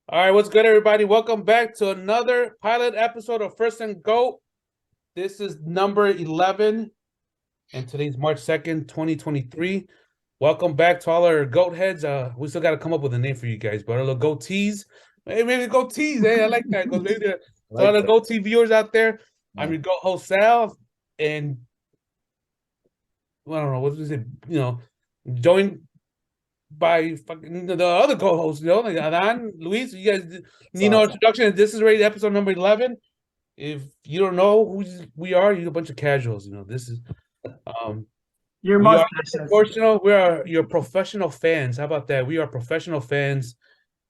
All right, what's good, everybody? Welcome back to another pilot episode of First and Goat. This is number 11, and today's March 2nd, 2023. Welcome back to all our goat heads. We still got to come up with a name for you guys, but our little goatees. Hey, maybe goatees. Hey, I like that. Because maybe there I to all like the that. goatee viewers out there. I'm Yeah. your goat host, Sal, and well, I don't know what is it. Joined by fucking the other co-hosts, like Adan, Luis. You guys It's need no awesome. introduction. This is rated episode number 11. If you don't know who we are, you're a bunch of casuals. This is um Your we are mustaches. professional. We are your professional fans. How about that? We are professional fans,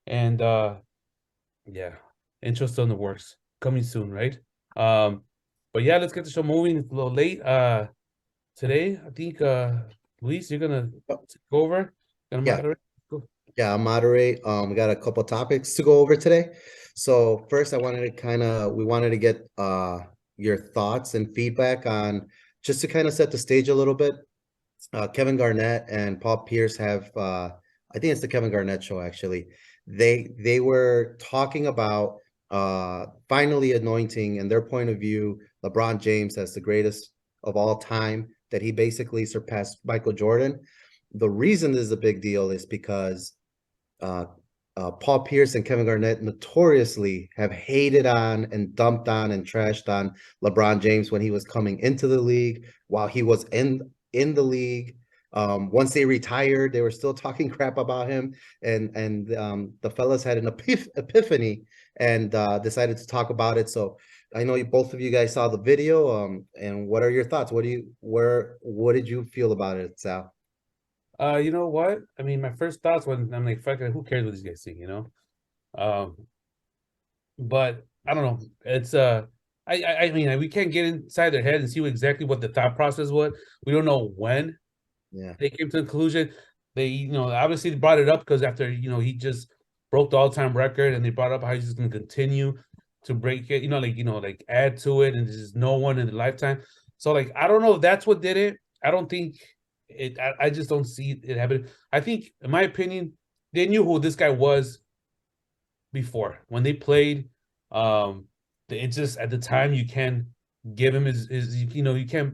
and yeah, intro still in the works, coming soon, right? Um, but yeah, let's get the show moving. It's a little late. Today I think Luis, you're gonna take over. Gonna Yeah, moderate. Go. yeah, I'll moderate. We got a couple topics to go over today. So first we wanted to get your thoughts and feedback on just to kind of set the stage a little bit. Kevin Garnett and Paul Pierce have I think it's the Kevin Garnett show actually. They were talking about finally anointing in their point of view LeBron James as the greatest of all time, that he basically surpassed Michael Jordan. The reason this is a big deal is because uh, Paul Pierce and Kevin Garnett notoriously have hated on and dumped on and trashed on LeBron James when he was coming into the league, while he was in the league. Once they retired, they were still talking crap about him, and the fellas had an epiphany and decided to talk about it. So I know both of you guys saw the video. And what are your thoughts? What did you feel about it, Sal? You know what? I mean, my first thoughts when I'm like, fuck it, who cares what these guys think, Um, but I don't know. It's I mean, we can't get inside their head and see exactly what the thought process was. We don't know when Yeah. they came to the conclusion. They, obviously they brought it up because after, he just broke the all-time record, and they brought up how he's just gonna continue to break it, like add to it, and there's just no one in the lifetime. So like I don't know if that's what did it. I don't think I just don't see it happening. I think, in my opinion, they knew who this guy was before when they played. It's just at the time you can give him his you can't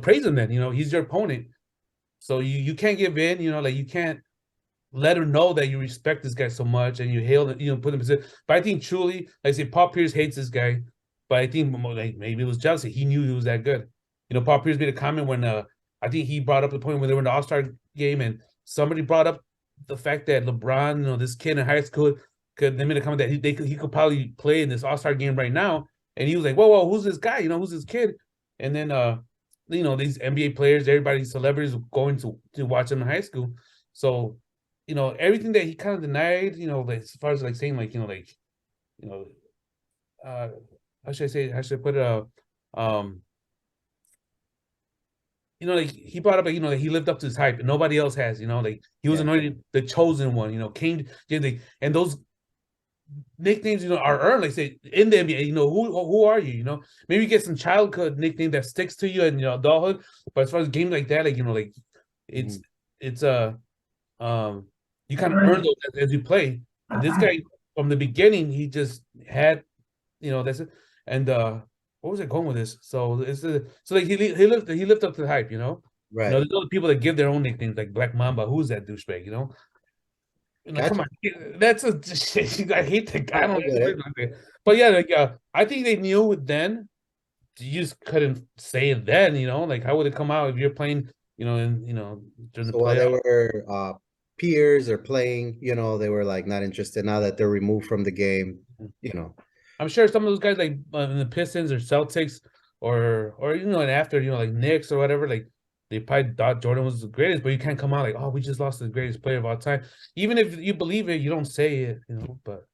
praise him then. He's your opponent. So you can't give in, like you can't let him know that you respect this guy so much and you hail him, put him in. But I think truly, like I say, Paul Pierce hates this guy, but I think like maybe it was jealousy. He knew he was that good. Paul Pierce made a comment when I think he brought up the point when they were in the All-Star game, and somebody brought up the fact that LeBron, this kid in high school, they made a comment that he could probably play in this All-Star game right now. And he was like, whoa, who's this guy? Who's this kid? And then these NBA players, everybody, celebrities going to watch him in high school. So, everything that he kind of denied, like as far as like saying like, you know, uh how should I say, how should I put it? Um, like he brought up, that he lived up to his hype and nobody else has, like he was Yeah. anointed the chosen one, came, and those nicknames, are earned, like say in the NBA, who are you? Maybe you get some childhood nickname that sticks to you and adulthood, but as far as games like that, like like it's Mhm. it's um you kind of earn Earned. those as you play. And this guy from the beginning, he just had, that's it. And what was I going with this? So it's so like he lived up to the hype, Right. there's other people that give their own nicknames like Black Mamba. Who's that douchebag, come Gotcha. on, that's a I hate the guy. I I don't get it. know, but yeah, like I think they knew then. You just couldn't say it then, like how would it come out if you're playing, during the So while they playoff? were peers or playing, they were like not interested. Now that they're removed from the game, you know. I'm sure some of those guys like in the Pistons or Celtics or and after like Knicks or whatever, like they probably thought Jordan was the greatest, but you can't come out like, oh, we just lost the greatest player of all time. Even if you believe it, you don't say it, but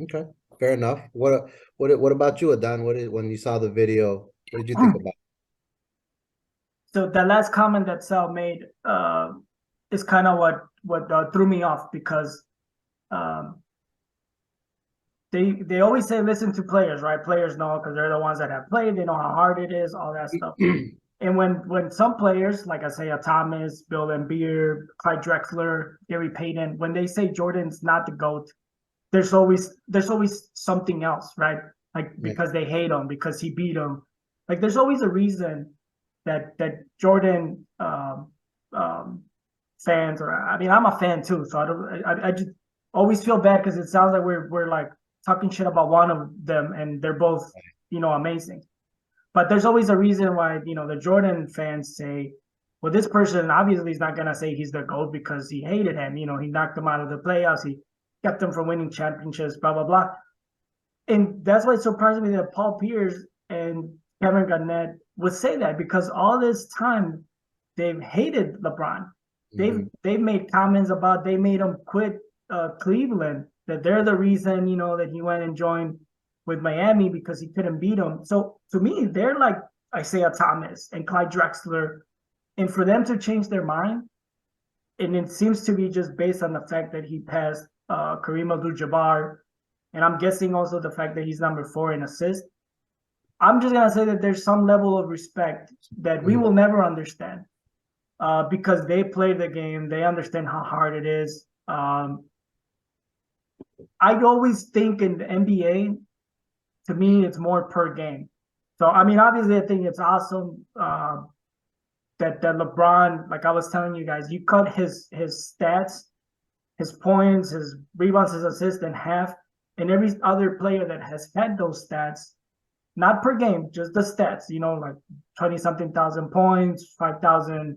Okay, fair enough. What about you, Adon? When you saw the video, what did you think about So the last comment that Sal made is kind of what threw me off because um, they always say listen to players, right? Players know because they're the ones that have played. They know how hard it is, all that stuff. it? And when some players, like I say, a Thomas, Bill Embiid, Clyde Drexler, Gary Payton, when they say Jordan's not the GOAT, there's always something else, right? Like because they hate him, because he beat him. Like there's always a reason that Jordan fans, or I mean, I'm a fan too, so I just always feel bad because it sounds like we're like talking shit about one of them, and they're both, you know, amazing. But there's always a reason why, you know, the Jordan fans say, well, this person obviously is not gonna say he's the GOAT because he hated him. You know, he knocked him out of the playoffs, he kept him from winning championships, blah blah blah. And that's why it surprised me that Paul Pierce and Kevin Garnett would say that, because all this time they've hated LeBron. They've made comments about, they made him quit Cleveland, that they're the reason, you know, that he went and joined with Miami because he couldn't beat them. So to me, they're like Isaiah Thomas and Clyde Drexler, and for them to change their mind, and it seems to be just based on the fact that he passed Kareem Abdul-Jabbar, and I'm guessing also the fact that he's number 4 in assists. I'm just gonna say that there's some level of respect that we will never understand, because they play the game, they understand how hard it is. I always think in the NBA, to me, it's more per game. So I mean, obviously, I think it's awesome that LeBron, like I was telling you guys, you cut his stats, his points, his rebounds, his assists in half, and every other player that has had those stats, not per game, just the stats, you know, like 20-something thousand points, 5,000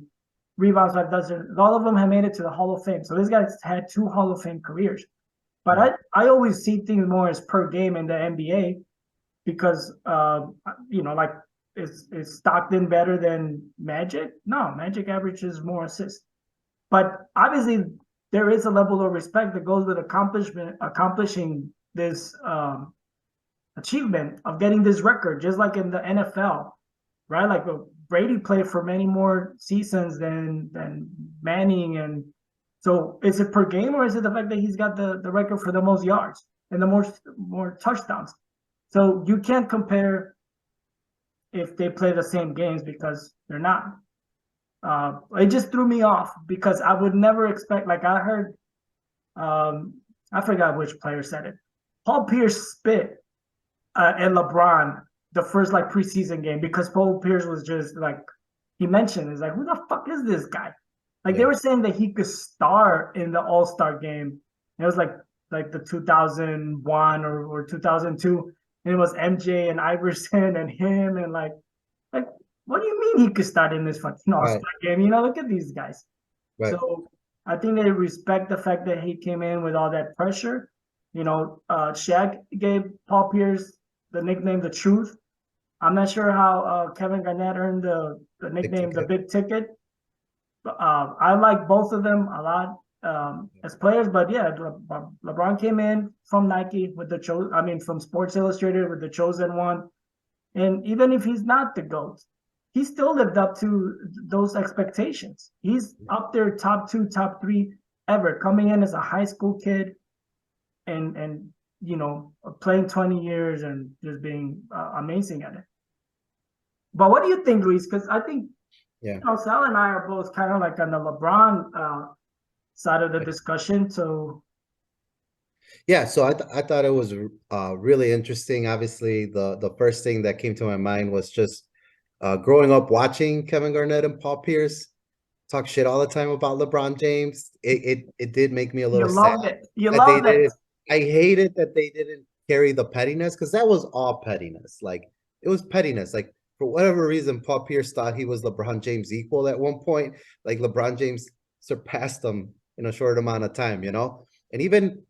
rebounds, 5,000, all of them have made it to the Hall of Fame. So this guy's had 2 Hall of Fame careers. But I always see things more as per game in the NBA, because, you know, like, is Stockton better than Magic? No, Magic averages more assists. But obviously, there is a level of respect that goes with accomplishing this achievement of getting this record, just like in the NFL, right? Like Brady played for many more seasons than Manning, and so is it per game, or is it the fact that he's got the record for the most yards and the more touchdowns? So you can't compare if they play the same games, because they're not. It just threw me off, because I would never expect, like I heard, I forgot which player said it. Paul Pierce spit at LeBron the first like preseason game, because Paul Pierce was just like, he mentioned, it's like, who the fuck is this guy? Like they were saying that he could star in the All-Star game. It was like the 2001 or 2002, and it was MJ and Iverson and him, and like what do you mean he could start in this fucking All-Star game? You know, look at these guys. So I think they respect the fact that he came in with all that pressure. You know, Shaq gave Paul Pierce the nickname The Truth. I'm not sure how Kevin Garnett earned the nickname The Big Ticket. I like both of them a lot as players, but yeah, LeBron came in from Nike with from Sports Illustrated with the chosen one, and even if he's not the GOAT, he still lived up to those expectations. He's up there, top 2, top 3 ever, coming in as a high school kid, and you know, playing 20 years and just being amazing at it. But what do you think, Luis? Because I think, you know, Sal and I are both kind of like on the LeBron side of the discussion. So yeah, so I thought it was really interesting. Obviously, the first thing that came to my mind was just growing up watching Kevin Garnett and Paul Pierce talk shit all the time about LeBron James. It did make me a little sad. You loved it. I hated that they didn't carry the pettiness, because that was all pettiness. Like, it was pettiness. Like, for whatever reason, Paul Pierce thought he was LeBron James' equal at one point. Like, LeBron James surpassed him in a short amount of time, you know? And even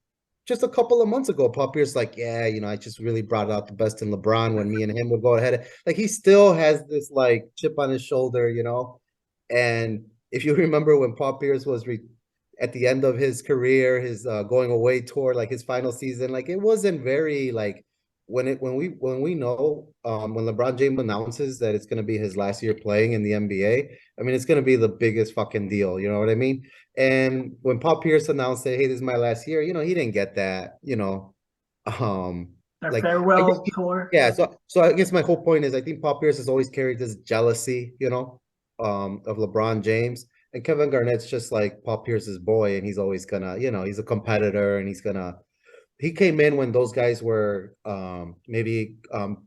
just a couple of months ago, Paul Pierce, like, yeah, you know, I just really brought out the best in LeBron when me and him would go ahead. Like, he still has this, like, chip on his shoulder, you know? And if you remember when Paul Pierce was at the end of his career, his going away tour, like his final season, like it wasn't very like when we know when LeBron James announces that it's going to be his last year playing in the NBA, I mean, it's going to be the biggest fucking deal, you know what I mean? And when Paul Pierce announced that, hey, this is my last year, you know, he didn't get that, you know, like farewell tour. Yeah, so I guess my whole point is I think Paul Pierce has always carried this jealousy, you know, of LeBron James. And Kevin Garnett's just like Paul Pierce's boy, and he's always gonna, you know, he's a competitor, and he's gonna he came in when those guys were maybe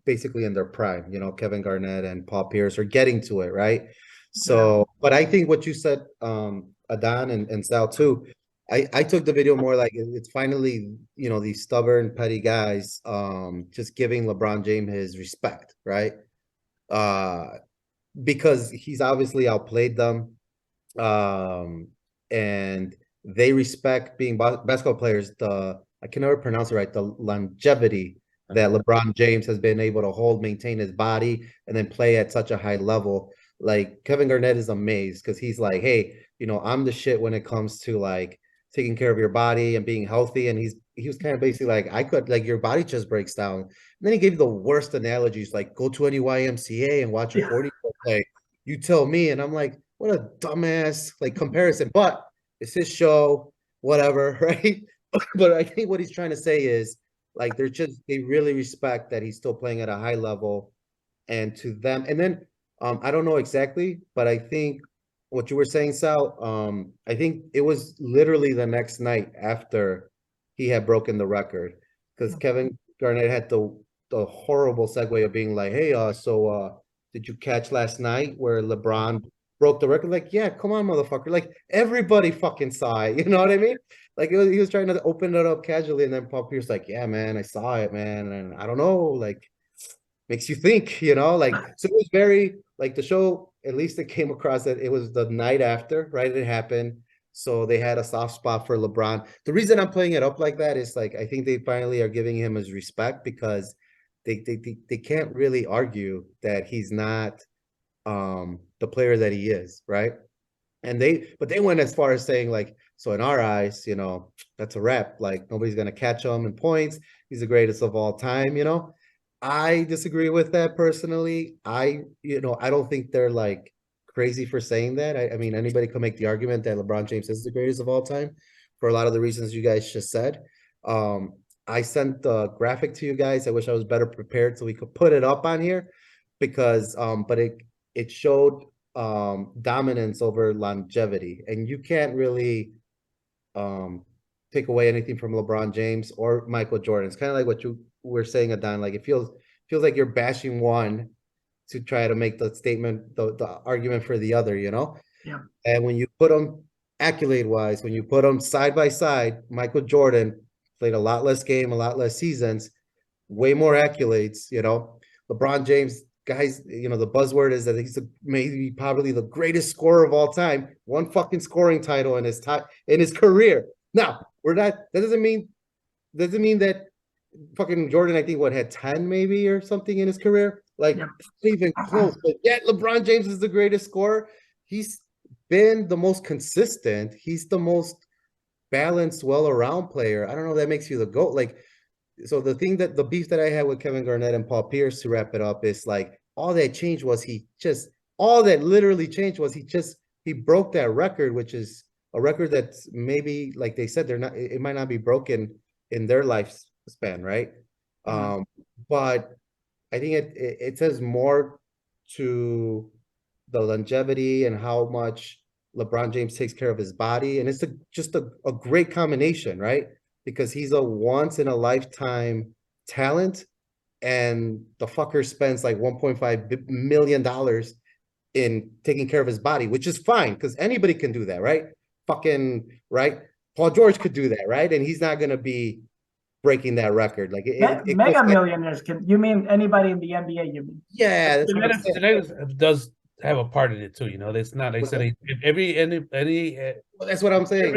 basically in their prime, Kevin Garnett and Paul Pierce are getting to it, right? So, but I think what you said, Adan and Sal too, I took the video more like it's finally, these stubborn, petty guys just giving LeBron James his respect, right? Because he's obviously outplayed them. And they respect being basketball players, I can never pronounce it right, the longevity that LeBron James has been able to hold, maintain his body, and then play at such a high level. Like Kevin Garnett is amazed because he's like, hey, I'm the shit when it comes to like taking care of your body and being healthy. And he was kind of basically like, I could, like, your body just breaks down. And then he gave the worst analogies, like go to any YMCA and watch a 40 play. You tell me. And I'm like, what a dumbass like comparison, but it's his show, whatever, right? But I think what he's trying to say is like they really respect that he's still playing at a high level, and to them. And then I don't know exactly, but I think what you were saying, Sal, I think it was literally the next night after he had broken the record, because Kevin Garnett had the horrible segue of being like, hey, did you catch last night where LeBron broke the record? Like, yeah, come on, motherfucker. Like, everybody fucking saw it. You know what I mean? Like, he was trying to open it up casually, and then Paul Pierce like, yeah, man, I saw it, man, and I don't know, like, makes you think, like, so it was very, like, the show, at least it came across that it was the night after, right? It happened. So they had a soft spot for LeBron. The reason I'm playing it up like that is like, I think they finally are giving him his respect because they can't really argue that he's not the player that he is, right? But they went as far as saying like, so in our eyes, that's a wrap. Like nobody's gonna catch him in points. He's the greatest of all time. I disagree with that personally. I don't think they're like crazy for saying that. I mean, anybody could make the argument that LeBron James is the greatest of all time for a lot of the reasons you guys just said. I sent the graphic to you guys. I wish I was better prepared so we could put it up on here because, but it showed dominance over longevity, and you can't really take away anything from LeBron James or Michael Jordan. It's kind of like what you were saying, Adon. Like it feels like you're bashing one to try to make the statement, the argument for the other, Yeah. And when you put them accolade wise, when you put them side by side, Michael Jordan played a lot less game, a lot less seasons, way more accolades, LeBron James, guys, the buzzword is that he's maybe probably the greatest scorer of all time. One fucking scoring title in his career. Now, that doesn't mean that fucking Jordan, I think had 10 maybe or something in his career. Like not even close. But yet LeBron James is the greatest scorer. He's been the most consistent. He's the most balanced, well-around player. I don't know if that makes you the GOAT. Like, so the beef that I had with Kevin Garnett and Paul Pierce, to wrap it up, is like all that changed was he broke that record, which is a record that's maybe, like they said, it might not be broken in their lifespan, right? But I think it says more to the longevity and how much LeBron James takes care of his body, and it's just a great combination, right? Because he's a once in a lifetime talent, and the fucker spends like $1.5 million in taking care of his body, which is fine because anybody can do that, right? Fucking right. Paul George could do that, right? And he's not gonna be breaking that record. Like mega millionaires can. You mean anybody in the NBA? You mean? Yeah, that's genetics does have a part in it too. It's not. They said every that's what I'm saying.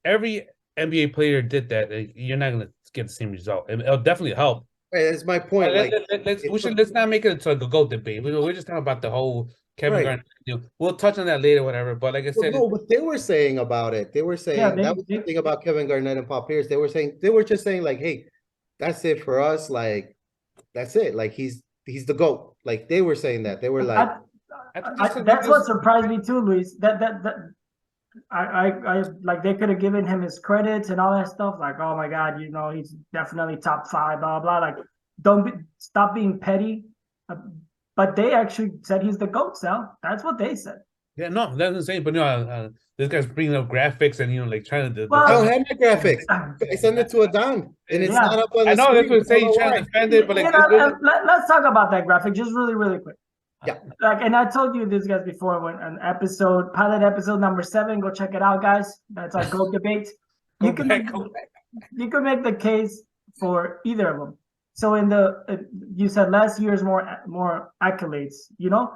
Every NBA player did that. You're not gonna get the same result. It'll definitely help. Right, that's my point. Let's not make it to the GOAT debate. We're just talking about the whole Kevin Garnett. We'll touch on that later, whatever. But like I said, what they were saying about it, that was the thing about Kevin Garnett and Paul Pierce. They were just saying like, hey, that's it for us. Like, that's it. Like he's the GOAT. Like they were saying that. They were like, that's what surprised me too, Luis. I like they could have given him his credits and all that stuff. Like, oh my God, he's definitely top 5, blah blah. Like, stop being petty. But they actually said he's the GOAT, Sal. That's what they said. Yeah, no, that's insane. But this guy's bringing up graphics and like trying to Well, I don't defend have my graphics. I send it to Adon, and it's Yeah. not up on I the know that's screen. what I'm saying. He's trying to defend it, but like, let's talk about that graphic just really quick. Yeah. Like, and I told you this guys before when an pilot episode number 7, go check it out, guys. That's our GOAT debate. You can make the case for either of them. So in you said last year's more accolades, Yeah.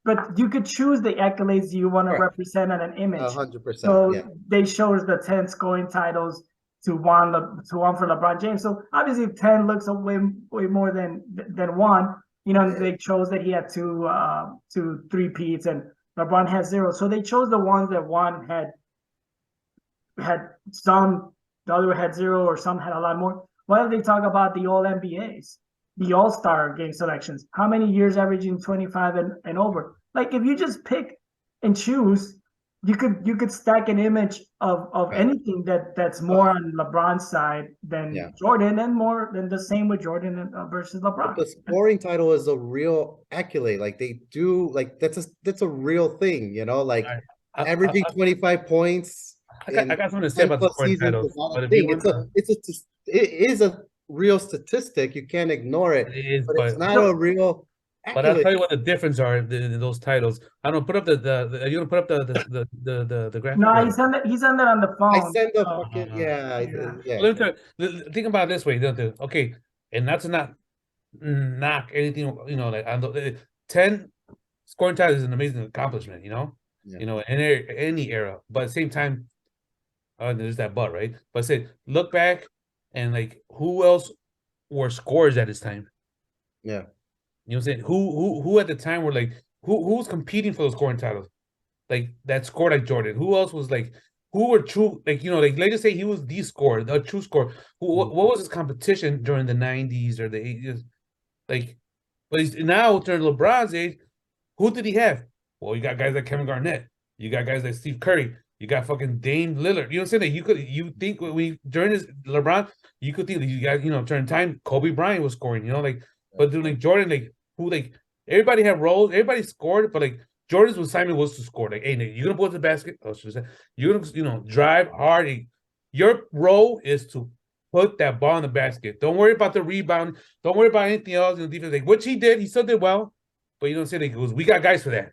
but you could choose the accolades you want to represent on an image. 100%. So yeah. they chose the 10 scoring titles to one for LeBron James. So obviously 10 looks way more than 1. They chose that he had two 3-peats and LeBron has 0. So they chose the ones that one had some, the other had 0, or some had a lot more. Why do they talk about the All NBAs, the All-Star game selections? How many years averaging 25 and over? Like, if you just pick and choose, you could stack an image of anything that's more on LeBron's side than Jordan, and more than the same with Jordan versus LeBron. But the scoring title is a real accolade. Like, they do, like, that's a real thing, like averaging 25 points. I got something to say about the scoring titles, but if you want it is a real statistic. You can't ignore it. It is, but it's not a real accolade. But I'll tell you what the difference are in those titles. I don't put up the you don't put up the graphic. No, he sent it on the phone. I send the fucking yeah. Let me tell you, think about it this way. Okay, and not to knock anything. Like 10 scoring titles is an amazing accomplishment. In any era, but at the same time, there's that but, right? But say, look back and like, who else were scorers at his time? Yeah. You know what I'm saying? Who at the time were like, who was competing for those scoring titles? Like, that scored like Jordan. Who else was like, who were true, like, like, let's just say he was the scorer, the true scorer. What was his competition during the 90s or the 80s? Like, but now during LeBron's age, who did he have? Well, you got guys like Kevin Garnett. You got guys like Steve Curry. You got fucking Dame Lillard. You know what I'm saying? That you think during this LeBron, you could think that you got, during time, Kobe Bryant was scoring, but during like Jordan, like everybody had roles, everybody scored, but like Jordan's assignment was to score. Like, hey, Nate, you're gonna go to the basket. Oh, should I say, you're gonna, drive hard. Your role is to put that ball in the basket. Don't worry about the rebound. Don't worry about anything else in the defense. Like, which he did, he still did well. But you know what I'm saying? Like, we got guys for that.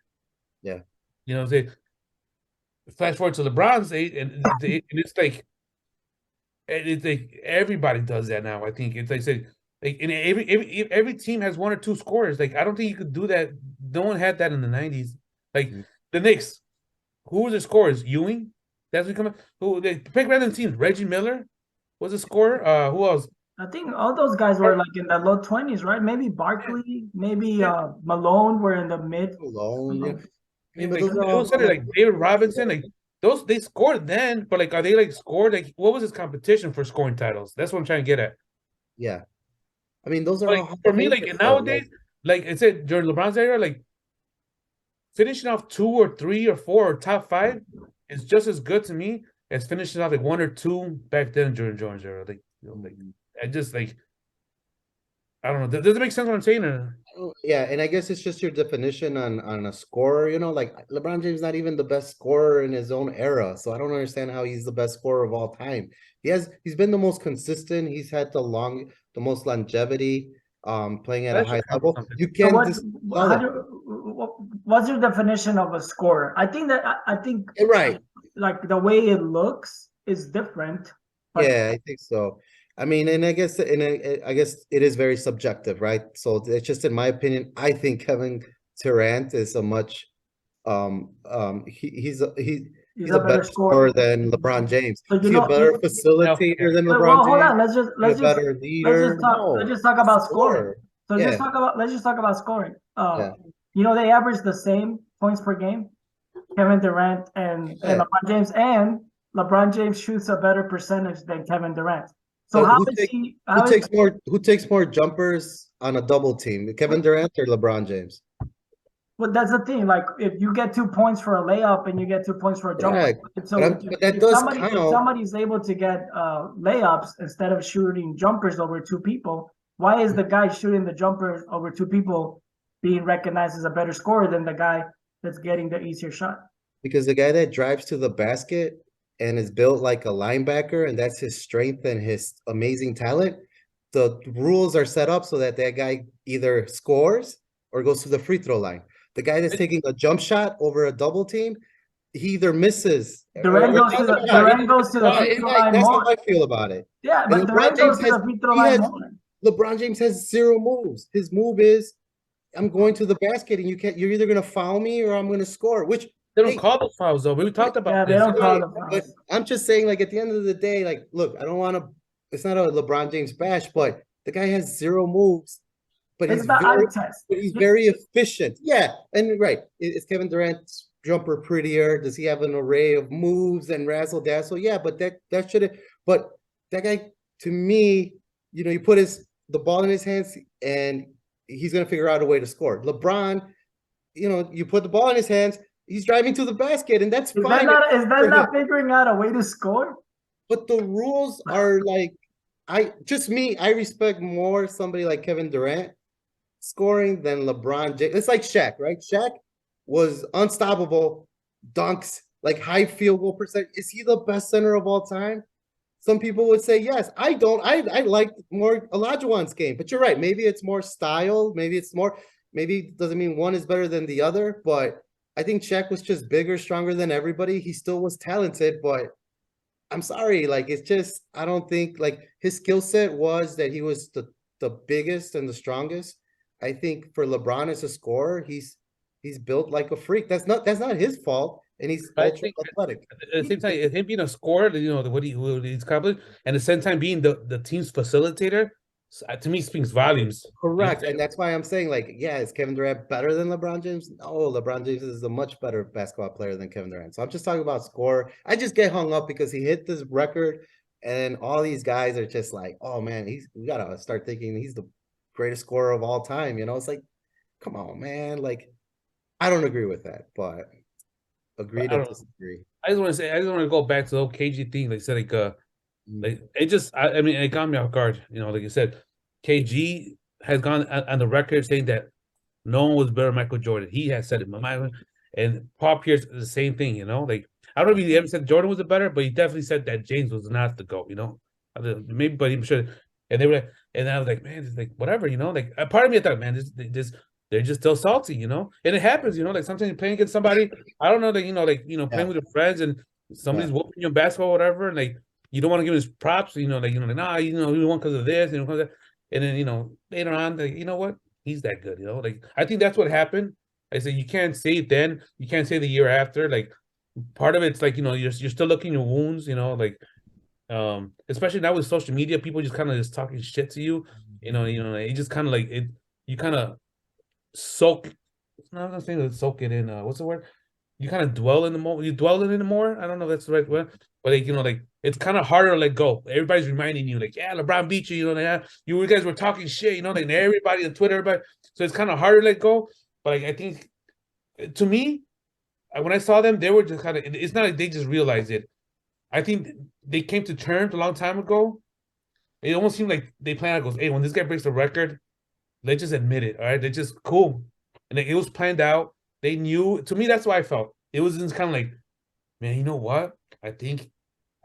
Yeah. You know what I'm saying? Flash forward to LeBron's age, and it's like everybody does that now. I think it's like say, like, in every team has 1 or 2 scorers. Like, I don't think you could do that. No one had that in the 90s. Like the Knicks, who was the scorers? Ewing. That's what coming. Who they pick random teams? Reggie Miller was a scorer. Who else? I think all those guys were like in the low 20s, right? Maybe Barkley, maybe Malone were in the mid. Malone, yeah. But those are like David Robinson, like those, they scored then, but like, are they like scored? Like, what was his competition for scoring titles? That's what I'm trying to get at. Yeah, I mean, those are like, for me. Like nowadays, like I said, during LeBron's era, like finishing off 2 or 3 or 4 or top 5 is just as good to me as finishing off like 1 or 2 back then during Jordan's era. Like, I just like, I don't know. Does it make sense what I'm saying? Or? Yeah, and I guess it's just your definition on a scorer. Like LeBron James is not even the best scorer in his own era, so I don't understand how he's the best scorer of all time. He's been the most consistent. He's had the most longevity, playing at a high level. You can't. What's your definition of a scorer? I think right. Like the way it looks is different. Yeah, I think so. I mean, and I guess it is very subjective, right? So it's just in my opinion. I think Kevin Durant is a much he's a better scorer than LeBron James. So he's a better facilitator than LeBron James. Hold on, let's just talk about scoring. So let's just talk about scoring. They average the same points per game, Kevin Durant and LeBron James, and LeBron James shoots a better percentage than Kevin Durant. So who takes more jumpers on a double team, Kevin Durant or LeBron James? Well, that's the thing. Like, if you get 2 points for a layup and you get 2 points for a jumper, so if somebody's able to get layups instead of shooting jumpers over 2 people, why is the guy shooting the jumpers over 2 people being recognized as a better scorer than the guy that's getting the easier shot. Because the guy that drives to the basket and is built like a linebacker, and that's his strength and his amazing talent, the rules are set up so that guy either scores or goes to the free throw line. The guy that's taking a jump shot over a double team, he either misses. Durant goes to the free throw line That's more. how I feel about it. Yeah, And but Durant goes to the free throw line more. LeBron James has 0 moves. His move is, I'm going to the basket, and you're either going to foul me or I'm going to score, which they don't call those fouls though. We talked about they don't call the fouls. But I'm just saying, like, at the end of the day, like, look, I don't want to, it's not a LeBron James bash, but the guy has 0 moves, but it's the eye test. But he's very efficient. Yeah, and right, is Kevin Durant's jumper prettier? Does he have an array of moves and razzle dazzle? Yeah, but that should have. But that guy, to me, you put the ball in his hands, and he's gonna figure out a way to score. LeBron, you put the ball in his hands, he's driving to the basket, and that's fine. Is that not figuring out a way to score? But the rules are like, I respect more somebody like Kevin Durant scoring than LeBron James. It's like Shaq, right? Shaq was unstoppable, dunks, like high field goal percent. Is he the best center of all time? Some people would say yes. I don't. I like more Olajuwon's game, but you're right. Maybe it's more style. Maybe it doesn't mean one is better than the other, but I think Shaq was just bigger, stronger than everybody. He still was talented, but I'm sorry, like, it's just, I don't think, like, his skill set was that he was the biggest and the strongest. I think for LeBron as a scorer, he's built like a freak. That's not his fault, and he's ultra athletic. At the same time, him being a scorer, what he's accomplished, and at the same time being the team's facilitator, to me speaks volumes. Correct, and that's why I'm saying, like, yeah, is Kevin Durant better than LeBron James? No, LeBron James is a much better basketball player than Kevin Durant. So I'm just talking about score. I just get hung up because he hit this record, and all these guys are just like, oh man, we gotta start thinking he's the greatest scorer of all time. It's like, come on, man. Like, I don't agree with that, but agree to disagree. I just want to go back to the whole KG thing. Like I said, like it just, I mean, it got me off guard. Like you said, KG has gone on the record saying that no one was better than Michael Jordan. He has said it. And Paul Pierce is the same thing. Like, I don't know if he ever said Jordan was the better, but he definitely said that James was not the GOAT. Maybe, but I'm sure. And they were, and I was like, man, it's like whatever. Like, a part of me I thought, man, they're just still salty. And it happens. Like sometimes you're playing against somebody. I don't know that playing with your friends and somebody's whooping you in basketball, or whatever, and like, you don't want to give his props, nah, we won because of this, and then, later on, like, you know what? He's that good, like, I think that's what happened. I said, you can't say it then, you can't say the year after, like, part of it's like, you're still looking your wounds, like, especially now with social media, people just kind of just talking shit to you, you just kind of like it, you kind of soak, I'm not saying soak it in, what's the word? You kind of dwell in the more. You dwell in it more. I don't know if that's the right word, but like, like, it's kind of harder to let go. Everybody's reminding you, like, yeah, LeBron beat you. You guys were talking shit. Like, everybody on Twitter, everybody. So it's kind of harder to let go. But like, I think, to me, when I saw them, they were just kind of. It's not like they just realized it. I think they came to terms a long time ago. It almost seemed like they planned out. Goes, hey, when this guy breaks the record, let's just admit it. All right, they're just cool, and it was planned out. They knew. To me, that's why I felt. It was just kind of like, man, you know what? I think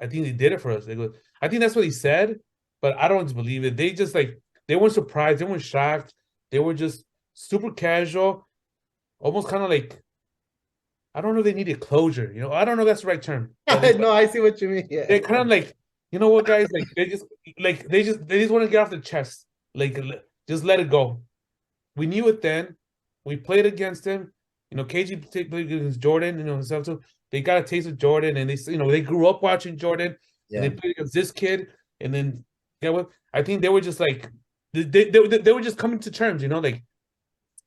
they did it for us. I think that's what he said, but I don't believe it. They just like, they weren't surprised. They weren't shocked. They were just super casual, almost kind of like, I don't know if they needed closure. I don't know if that's the right term. No, I see what you mean. Yeah. They're kind of like, you know what, guys? Like, they just want to get off the chest. Like, just let it go. We knew it then. We played against him. KG played against Jordan, stuff too. They got a taste of Jordan, and they grew up watching Jordan, and they played against this kid, and then, what? I think they were just like, they were just coming to terms, like,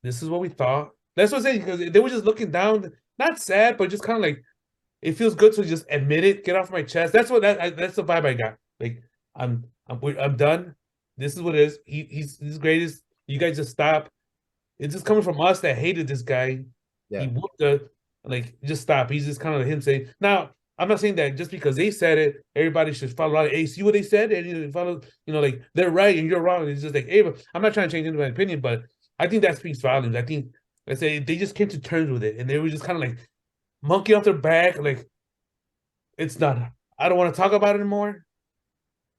this is what we thought. That's what I'm saying, because they were just looking down, not sad, but just kind of like, it feels good to just admit it, get off my chest. That's the vibe I got. Like, I'm done. This is what it is. He's greatest. You guys just stop. It's just coming from us that hated this guy. Yeah. He whooped just stop. He's just kind of him saying. Now, I'm not saying that just because they said it, everybody should follow along. Hey, see what they said, and follow. Like, they're right and you're wrong. It's just like, hey, I'm not trying to change anybody's opinion, but I think that speaks volumes. I think I say they just came to terms with it, and they were just kind of like monkey off their back, like it's done. I don't want to talk about it anymore.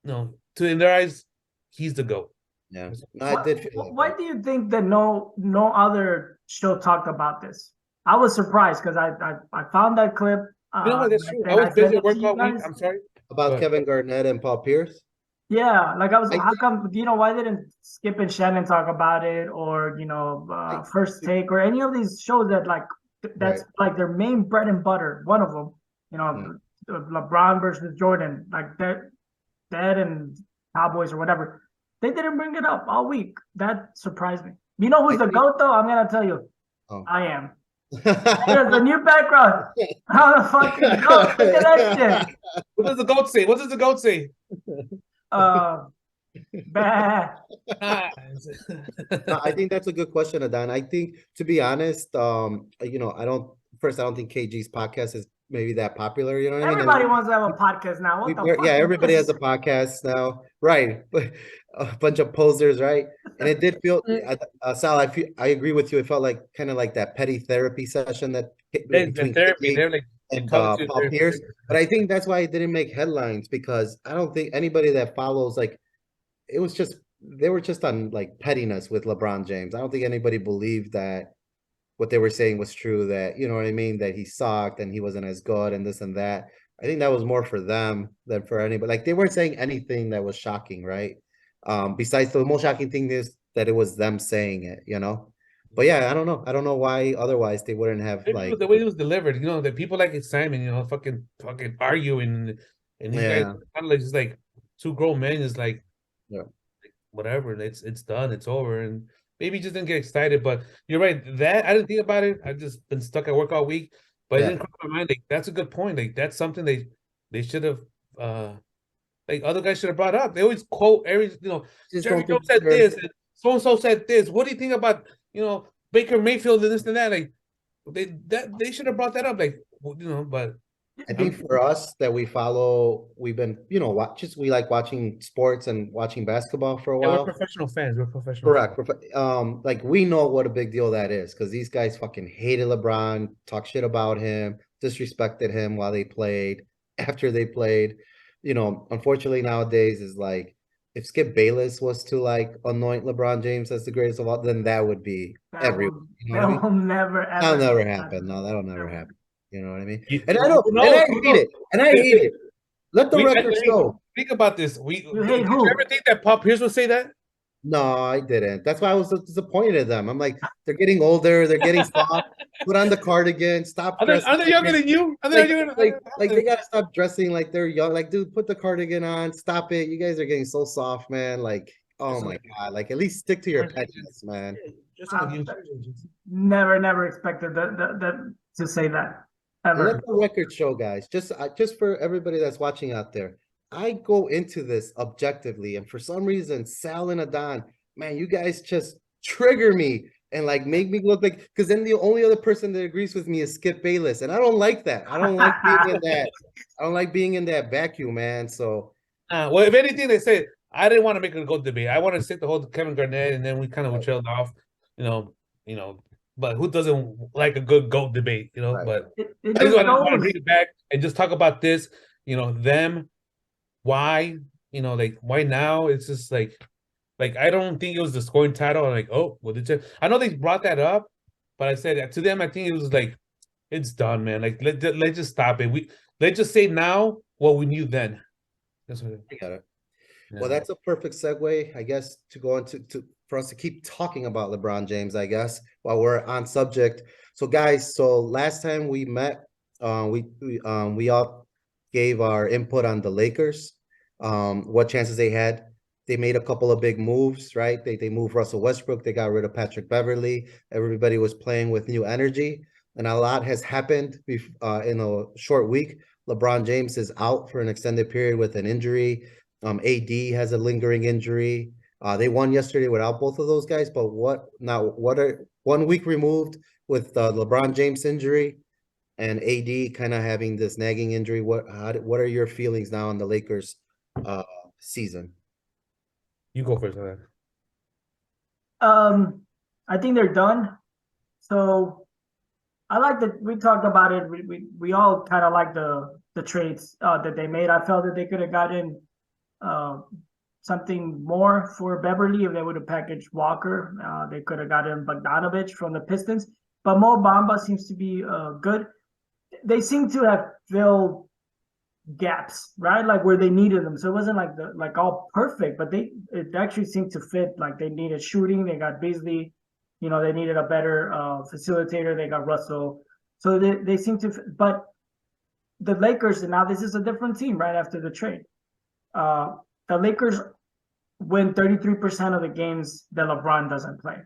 No, to in their eyes, he's the GOAT. Yeah, no, I did feel like Why that. do you think that no other show talked about this? I was surprised because I found that clip. You know what? That's true. I Then I was busy sent at it to work you all week. guys. I'm sorry. About But Kevin Garnett and Paul Pierce. Yeah, like I was. I How think come? You know, why didn't Skip and Shannon talk about it, or I First Take, or any of these shows that like right. that's like their main bread and butter? One of them, Yeah. LeBron versus Jordan, like that and Cowboys or whatever. They didn't bring it up all week. That surprised me. You know I who's the think GOAT though? I'm gonna tell you. oh. I am. There's a new background. I'm a fucking GOAT. Look at that shit. what does the GOAT say? What does the GOAT say? Bah. Ah. No, I think that's a good question, Adan. I think, to be honest, I don't think KG's podcast is maybe that popular. You know what I mean? And Everybody wants to have a podcast now. What the fuck yeah, is everybody has this? a podcast now, right? But a bunch of posers, right? And it did feel, Sal, I agree with you. It felt like kind of like that petty therapy session that The between therapy, KG they're like they and talk to your Paul Pierce. But I think that's why it didn't make headlines, because I don't think anybody that follows, like, it was just, they were just on like pettiness with LeBron James. I don't think anybody believed that what they were saying was true, that, you know what I mean, that he sucked and he wasn't as good and this and that. I think that was more for them than for anybody. Like, they weren't saying anything that was shocking, right? Besides, the most shocking thing is that it was them saying it, you know? But yeah, I don't know. I don't know why otherwise they wouldn't have, Maybe it like, was the way it was delivered. You know, that people like Simon, fucking arguing, and these guys yeah, kind of like just like two grown men, is like yeah, whatever. It's done. It's over, and maybe just didn't get excited. But you're right. That I didn't think about it. I've just been stuck at work all week, but it yeah. didn't cross my mind. Like that's a good point. Like that's something they should have. Like other guys should have brought up. They always quote every. Just Jerry don't Jones think said they're, this, and so and so said this. What do you think about Baker Mayfield and this and that? Like they should have brought that up. Like but I I'm think for us that we follow, we've been, we like watching sports and watching basketball for a yeah, we're while. professional fans. We're professional fans. Correct. Like, we know what a big deal that is, because these guys fucking hated LeBron, talk shit about him, disrespected him while they played, after they played. Unfortunately nowadays is like, if Skip Bayless was to like anoint LeBron James as the greatest of all, then that would be everyone. You know what I mean? That will never That'll ever never happen. happen. No, that'll never happen. You know what I mean? You- And I who know, and knows? I Who hate knows? it. And I hate it. Let the record show. Think about this. You Did hate you who? ever think that Paul Pierce would say that? No, I didn't. That's why I was so disappointed in them. I'm like, they're getting older, they're getting soft. Put on the cardigan, stop dressing Are they younger than you? Are they younger? like they gotta stop dressing like they're young. Like, dude, put the cardigan on, stop it. You guys are getting so soft, man. Like, oh my God. Like, at least stick to your pettiness, man. Never expected that to say that And ever. let the record show, guys. Just for everybody that's watching out there, I go into this objectively, and for some reason, Sal and Adon, man, you guys just trigger me and like make me look like, because then the only other person that agrees with me is Skip Bayless, and I don't like that. I don't like being in that. I don't like being in that vacuum, man. So, Well, if anything, they said I didn't want to make it a GOAT debate. I wanted to sit the whole Kevin Garnett, and then we kind of trailed off. You know, you know. But who doesn't like a good GOAT debate? right. But it I just want to shows. bring it back and just talk about this. Them. Why? Like why now? It's just like I don't think it was the scoring title. I'm like, oh, well, I know they brought that up, but I said to them, I think it was like, it's done, man. Like let's just stop it. Let's just say now what we knew then. That's what I got it. yeah. Well, that's a perfect segue, I guess, to go into for us to keep talking about LeBron James, I guess, while we're on subject. So, guys, last time we met, we all gave our input on the Lakers, what chances they had. They made a couple of big moves, right? They moved Russell Westbrook. They got rid of Patrick Beverly. Everybody was playing with new energy, and a lot has happened in a short week. LeBron James is out for an extended period with an injury. AD has a lingering injury. They won yesterday without both of those guys, but what are 1 week removed with LeBron James injury and AD kind of having this nagging injury? What are your feelings now on the Lakers season? You go first. I think they're done. So I like that we talked about it. We all kind of like the trades that they made. I felt that they could have gotten something more for Beverly if they would have packaged Walker. They could have gotten Bogdanovich from the Pistons. But Mo Bamba seems to be good. They seem to have filled gaps, right? Like where they needed them. So it wasn't like all perfect, but it actually seemed to fit. Like they needed shooting. They got Beasley. You know, they needed a better facilitator. They got Russell. So they seem to, but the Lakers, and now this is a different team right after the trade. The Lakers win 33% of the games that LeBron doesn't play.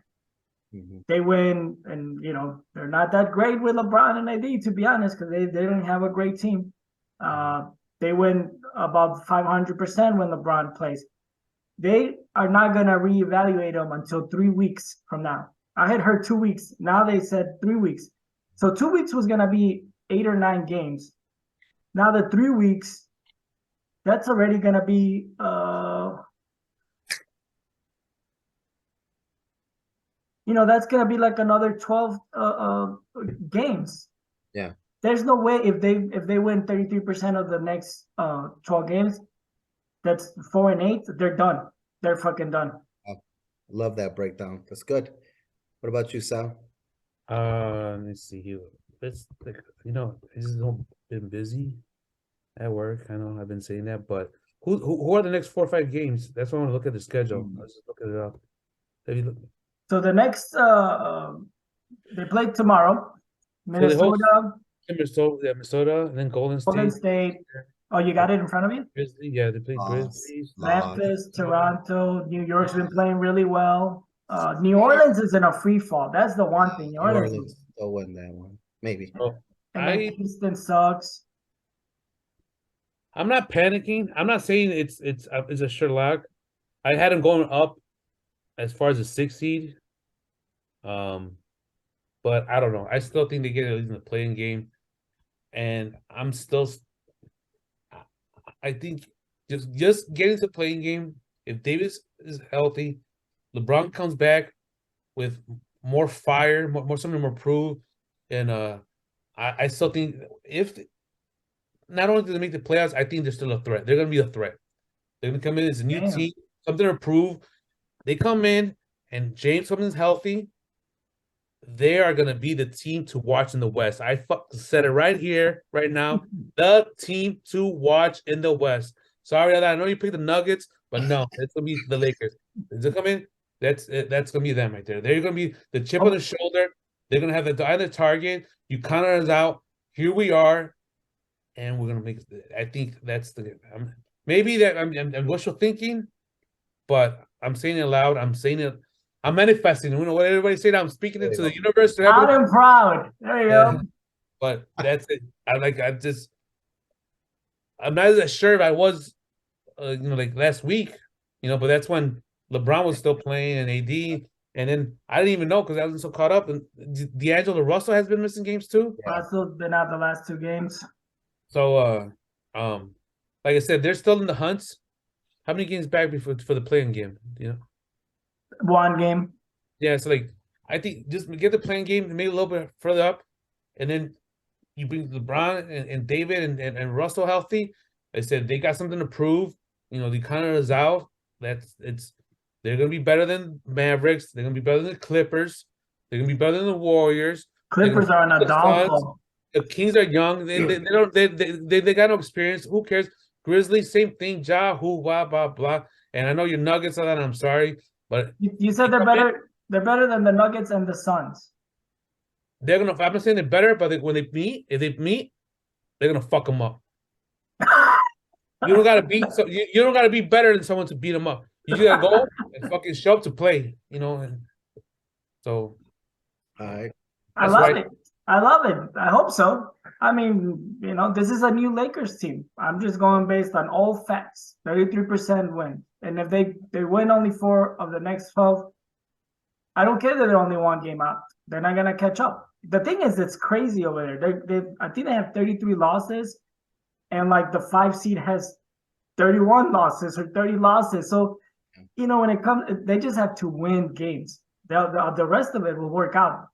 Mm-hmm. They win, and you know, they're not that great with LeBron and AD, to be honest, because they don't have a great team. They win about 500% when LeBron plays. They are not going to reevaluate them until 3 weeks from now. I had heard 2 weeks. Now they said 3 weeks. So 2 weeks was going to be 8 or 9 games. Now the 3 weeks, that's already going to be that's going to be like another 12 games. Yeah. There's no way if they win 33% of the next 12 games, that's 4 and 8, they're done. They're fucking done. Love that breakdown. That's good. What about you, Sal? Let me see here. It's like, I just been busy at work. I know I've been saying that, but who are the next 4 or 5 games? That's why I want to look at the schedule. Let's just look it up. So the next they play tomorrow. Minnesota, Minnesota, and then Golden State. Oh, you got it in front of you? Grizzly, yeah, they play Grizzlies. Memphis, Toronto, New York's been playing really well. New Orleans is in a free fall. That's the one thing. New Orleans will win that one. Maybe. And then Houston sucks. I'm not panicking. I'm not saying it's a sure lock. I had them going up as far as a 6 seed. But I don't know. I still think they get at least in the playing game. And I think just getting to the playing game, if Davis is healthy, LeBron comes back with more fire, something more prove. And I still think if not only do they make the playoffs, I think they're still a threat. They're gonna be a threat. They're gonna come in as a new team, something to prove. They come in and James comes healthy. They are going to be the team to watch in the West. I said it right here, right now. The team to watch in the West. Sorry, I know you picked the Nuggets, but no, it's going to be the Lakers. Does it come in? That's going to be them right there. They're going to be the chip on the shoulder. They're going to have the eye on the target. You counter us out. Here we are, and we're going to make – I think that's the – maybe that I'm wishful thinking, but I'm saying it loud. I'm saying it – I'm manifesting. You know what everybody say? I'm speaking into the universe. Loud and proud. There you go. But that's it. I'm not as sure if I was, like last week, but that's when LeBron was still playing and AD. And then I didn't even know because I wasn't so caught up. And D'Angelo Russell has been missing games too. Russell's been out the last 2 games. So, like I said, they're still in the hunts. How many games back for the playing game? 1 game. Yeah, so I think just get the playing game maybe a little bit further up, and then you bring LeBron and David and Russell healthy. I said they got something to prove. They kind of is out. They're gonna be better than Mavericks. They're gonna be better than the Clippers. They're gonna be better than the Warriors. Clippers are on a downfall. The Kings are young. They got no experience. Who cares? Grizzlies, same thing. Who, blah blah blah. And I know your Nuggets are that. I'm sorry. But you said they're better. They're better than the Nuggets and the Suns. I'm not saying they're better, but if they meet, they're gonna fuck them up. You don't gotta beat. So you don't gotta be better than someone to beat them up. You just gotta go and fucking show up to play. And so. All right. I love it. I hope so. I mean, this is a new Lakers team. I'm just going based on all facts. 33% win. And if they win only 4 of the next 12, I don't care that they're only 1 game out. They're not going to catch up. The thing is, it's crazy over there. I think they have 33 losses, and like the 5 seed has 31 losses or 30 losses. So, when it comes, they just have to win games. the rest of it will work out.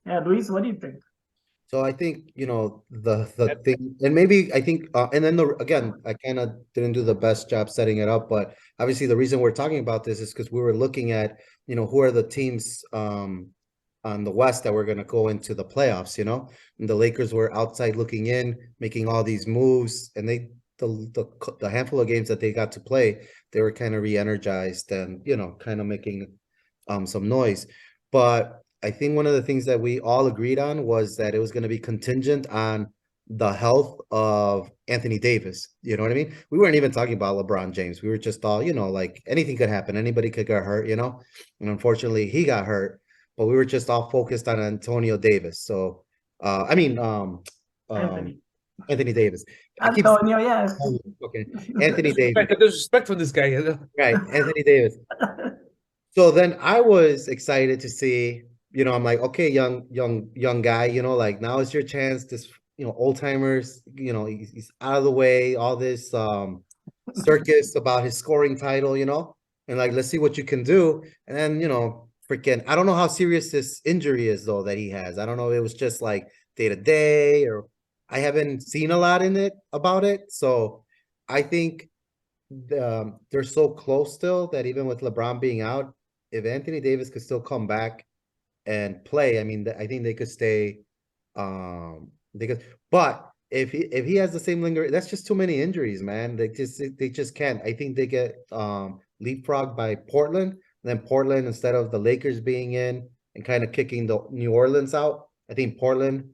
Yeah, Luis, what do you think? So I think, the thing, and maybe I think, and then again, I kind of didn't do the best job setting it up, but obviously the reason we're talking about this is because we were looking at, who are the teams on the West that were going to go into the playoffs, and the Lakers were outside looking in, making all these moves, and the handful of games that they got to play, they were kind of re-energized and, kind of making some noise. But I think one of the things that we all agreed on was that it was going to be contingent on the health of Anthony Davis. You know what I mean? We weren't even talking about LeBron James. We were just all, like anything could happen. Anybody could get hurt, and unfortunately he got hurt, but we were just all focused on Antonio Davis. So, Anthony. Anthony Davis. Antonio, yes. Okay. Anthony Davis. There's respect for this guy. Right. Anthony Davis. So then I was excited to see, I'm like, okay, young guy, like now is your chance. This, old timers, he's out of the way, all this circus about his scoring title, and like, let's see what you can do. And then, freaking, I don't know how serious this injury is though that he has. I don't know if it was just like day to day, or I haven't seen a lot about it. So I think they're so close still that even with LeBron being out, if Anthony Davis could still come back and play, I mean, I think they could stay. But if he has the same lingering, that's just too many injuries, man. They just can't. I think they get leapfrogged by Portland. Then Portland, instead of the Lakers being in and kind of kicking the New Orleans out, I think Portland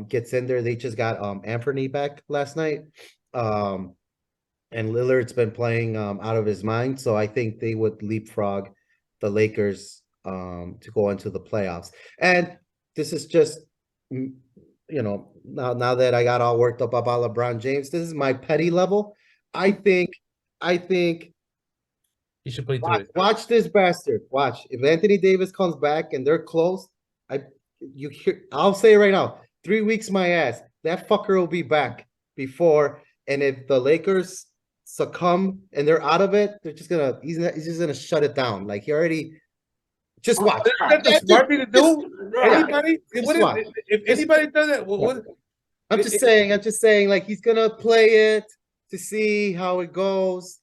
gets in there. They just got Anthony back last night. And Lillard's been playing out of his mind. So I think they would leapfrog the Lakers to go into the playoffs. And this is just, now that I got all worked up about LeBron James, this is my petty level. I think you should play through it. Watch this bastard. Watch. If Anthony Davis comes back and they're close, I'll say it right now, 3 weeks my ass. That fucker will be back before. And if the Lakers succumb and they're out of it, he's just gonna shut it down. Like he already. Just watch. That's smart thing to do. Anybody? If anybody does it, I'm just saying, like he's gonna play it to see how it goes.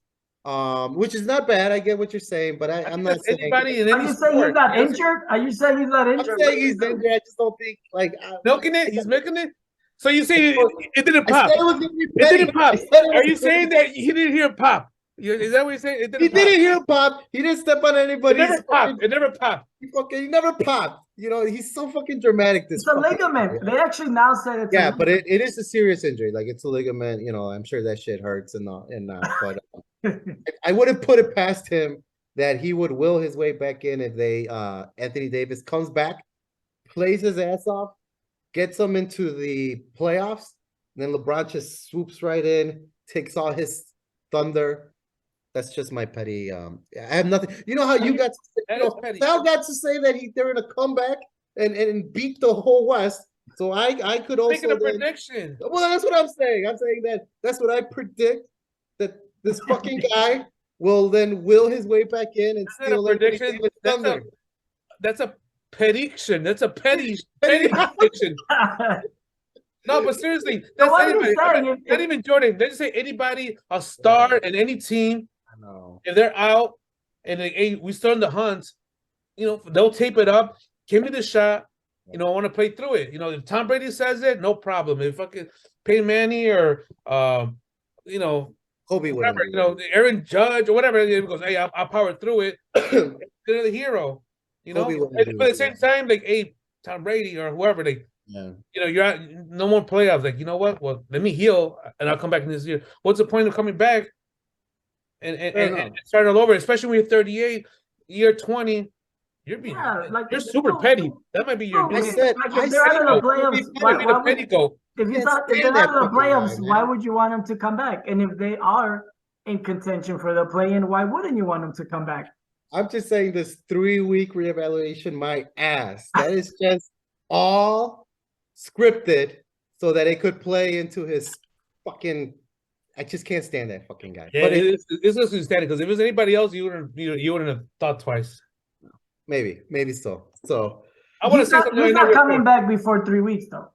Which is not bad. I get what you're saying, but I'm not saying anybody in Are any you saying he's not injured? Are you saying he's not I'm injured? saying he's injured. I just don't think like milking it. He's milking it. So you say it didn't I pop? said it was gonna be It petty. didn't pop. I said it was Are you gonna saying be- that he didn't hear pop? Is that what you're saying? He didn't hear pop. He didn't step on It anybody. never popped. It never popped. He never popped. He's so fucking dramatic. This It's a fucking ligament. guy. They actually now said it's Yeah, a but it is a serious injury. Like it's a ligament. I'm sure that shit hurts and but I wouldn't put it past him that he would will his way back in if Anthony Davis comes back, plays his ass off, gets them into the playoffs, and then LeBron just swoops right in, takes all his thunder. That's just my petty. I have nothing. You know how you got Sal got to say that they're in a comeback and beat the whole West. So I could also making a prediction. Well, that's what I'm saying. I'm saying that's what I predict, that this fucking guy will then will his way back in and That's not steal a prediction. That's a prediction. That's a petty prediction. No, but seriously, that's what are you anybody. saying? Not even Jordan. They just say anybody, a star in any team. I know. If they're out and we start in the hunt, they'll tape it up. Give me the shot. I want to play through it. If Tom Brady says it, no problem. If fucking Peyton Manning or Kobe, whatever, Aaron Judge or whatever, he goes, hey, I'll power through it. They're the hero. But at the same time, like, hey, Tom Brady or whoever, you're out, no more playoffs. Like, you know what? Well, let me heal and I'll come back in this year. What's the point of coming back and start all over? Especially when you're 38, year 20. You're super petty. That might be your. If they're out of the playoffs, if they're out of the playoffs, why would you want them to come back? And if they are in contention for the play-in, why wouldn't you want them to come back? I'm just saying this 3-week reevaluation, my ass. That is just all scripted so that it could play into his fucking. I just can't stand that fucking guy. Yeah, but it's just standing because if it was anybody else, you wouldn't have thought twice. maybe so. So I want to say something. He's not coming back before 3 weeks, though.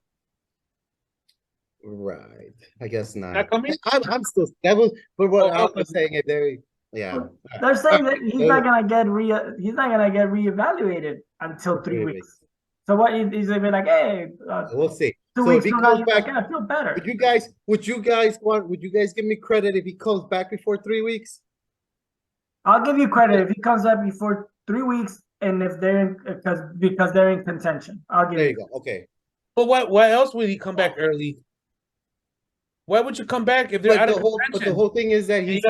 right, I guess not. Not coming? I'm still that was, but what I okay. was saying it very yeah. They're saying that he's not gonna get reevaluated until 3 weeks. So what he's gonna be like, hey, we'll see. 2 So if weeks he from now, comes you're back, like, I feel better. would you guys give me credit if he comes back before 3 weeks? I'll give you credit if he comes back before 3 weeks, and if they're because they're in contention. I'll give There you go. Okay. But why else would he come back early? Why would you come back if they're out of contention? But the whole thing is that he's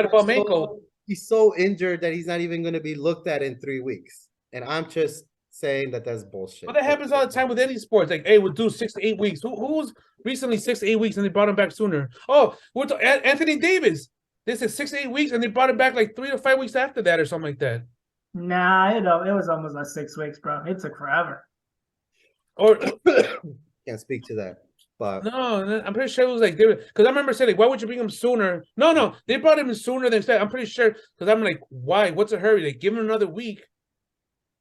so injured that he's not even going to be looked at in 3 weeks. And I'm just saying that's bullshit. But that happens all the time with any sports. Like, hey, we'll do 6 to 8 weeks. Who's recently 6 to 8 weeks and they brought him back sooner? Oh, Anthony Davis. They said 6 to 8 weeks and they brought him back like 3 to 5 weeks after that or something like that. Nah, it was almost like 6 weeks, bro. It took forever. Or can't speak to that. But no, I'm pretty sure it was like because I remember saying, like, why would you bring him sooner? No, they brought him in sooner than said. I'm pretty sure because I'm like, why? What's a hurry? Like, give him another week.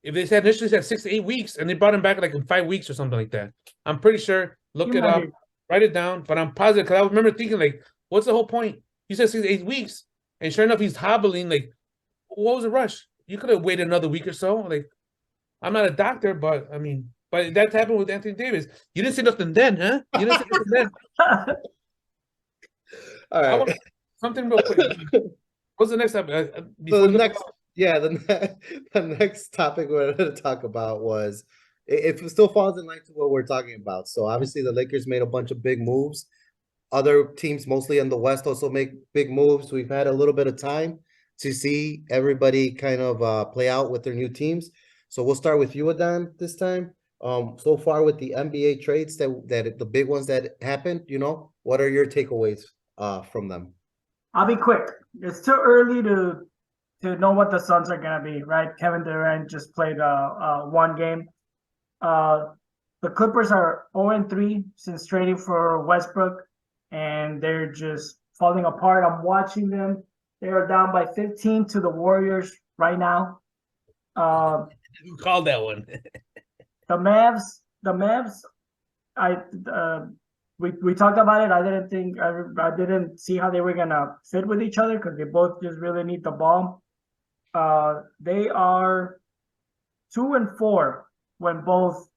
If they said initially said 6 to 8 weeks and they brought him back like in 5 weeks or something like that. I'm pretty sure. Look it up, write it down. But I'm positive because I remember thinking, like, what's the whole point? You said 6 to 8 weeks, and sure enough, he's hobbling. Like, what was the rush? You could have waited another week or so. Like, I'm not a doctor, but I mean. But that happened with Anthony Davis. You didn't say nothing then, huh? You didn't say nothing then. All right. Something real quick. What's the next topic? The next topic we're going to talk about was it still falls in line to what we're talking about. So obviously the Lakers made a bunch of big moves. Other teams, mostly in the West, also make big moves. We've had a little bit of time to see everybody kind of play out with their new teams. So we'll start with you, Adan, this time. So far with the NBA trades that the big ones that happened, what are your takeaways from them? I'll be quick. It's too early to know what the Suns are gonna be, right? Kevin Durant just played one game. The Clippers are 0-3 since trading for Westbrook, and they're just falling apart. I'm watching them. They are down by 15 to the Warriors right now. You called that one. The Mavs. We talked about it. I didn't see how they were gonna fit with each other because they both just really need the ball. They are 2-4 when both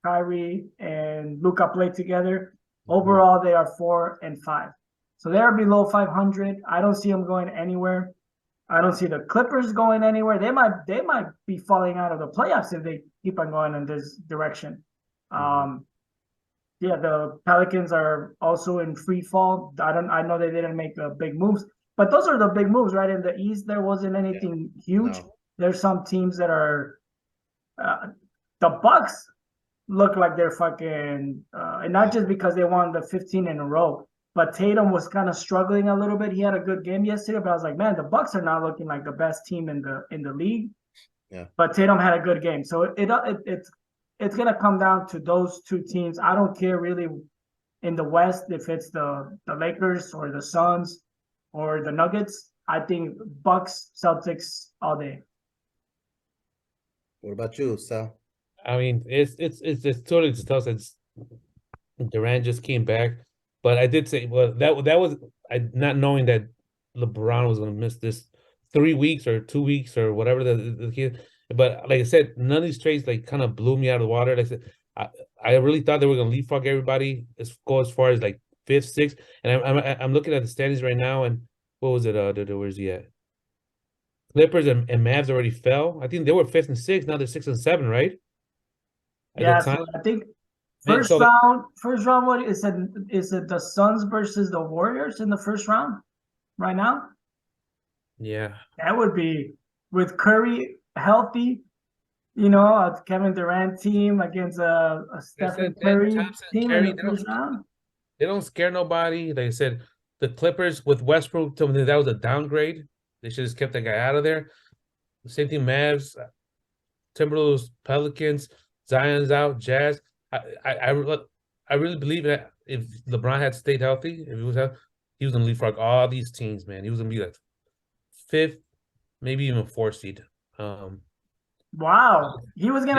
Kyrie and Luka play together. Overall, they are 4-5. So they are below 500. I don't see them going anywhere. I don't see the Clippers going anywhere. They might be falling out of the playoffs if they keep on going in this direction. The Pelicans are also in free fall. I know they didn't make the big moves, but those are the big moves, right? In the East, there wasn't anything huge. No. There's some teams that are the Bucks look like they're fucking and not just because they won the 15 in a row. But Tatum was kind of struggling a little bit. He had a good game yesterday, but I was like, man, the Bucks are not looking like the best team in the league. Yeah. But Tatum had a good game, so it's gonna come down to those two teams. I don't care really in the West if it's the Lakers or the Suns or the Nuggets. I think Bucks, Celtics all day. What about you, Sal? I mean, it's totally tough since Durant just came back. But I did say, well, that was not knowing that LeBron was going to miss this 3 weeks or 2 weeks or whatever the kid. But like I said, none of these trades like kind of blew me out of the water. Like I said, I really thought they were going to leapfrog everybody as far as like 5th, 6th. And I'm looking at the standings right now, and what was it? Where's he at? Clippers and Mavs already fell. I think they were 5th and 6th. Now they're 6 and 7, right? Yeah, so I think. First round. What is it? Is it the Suns versus the Warriors in the first round right now? Yeah, that would be with Curry healthy. A Kevin Durant team against a Stephen Curry team in the first round. They don't scare nobody. Like I said, the Clippers with Westbrook told me that was a downgrade. They should have kept that guy out of there. The same thing, Mavs, Timberwolves, Pelicans, Zion's out, Jazz. I really believe that if LeBron had stayed healthy, if he was healthy, he was gonna leapfrog all these teams, man. He was gonna be like 5th, maybe even 4th seed. Wow. Yeah. He wasn't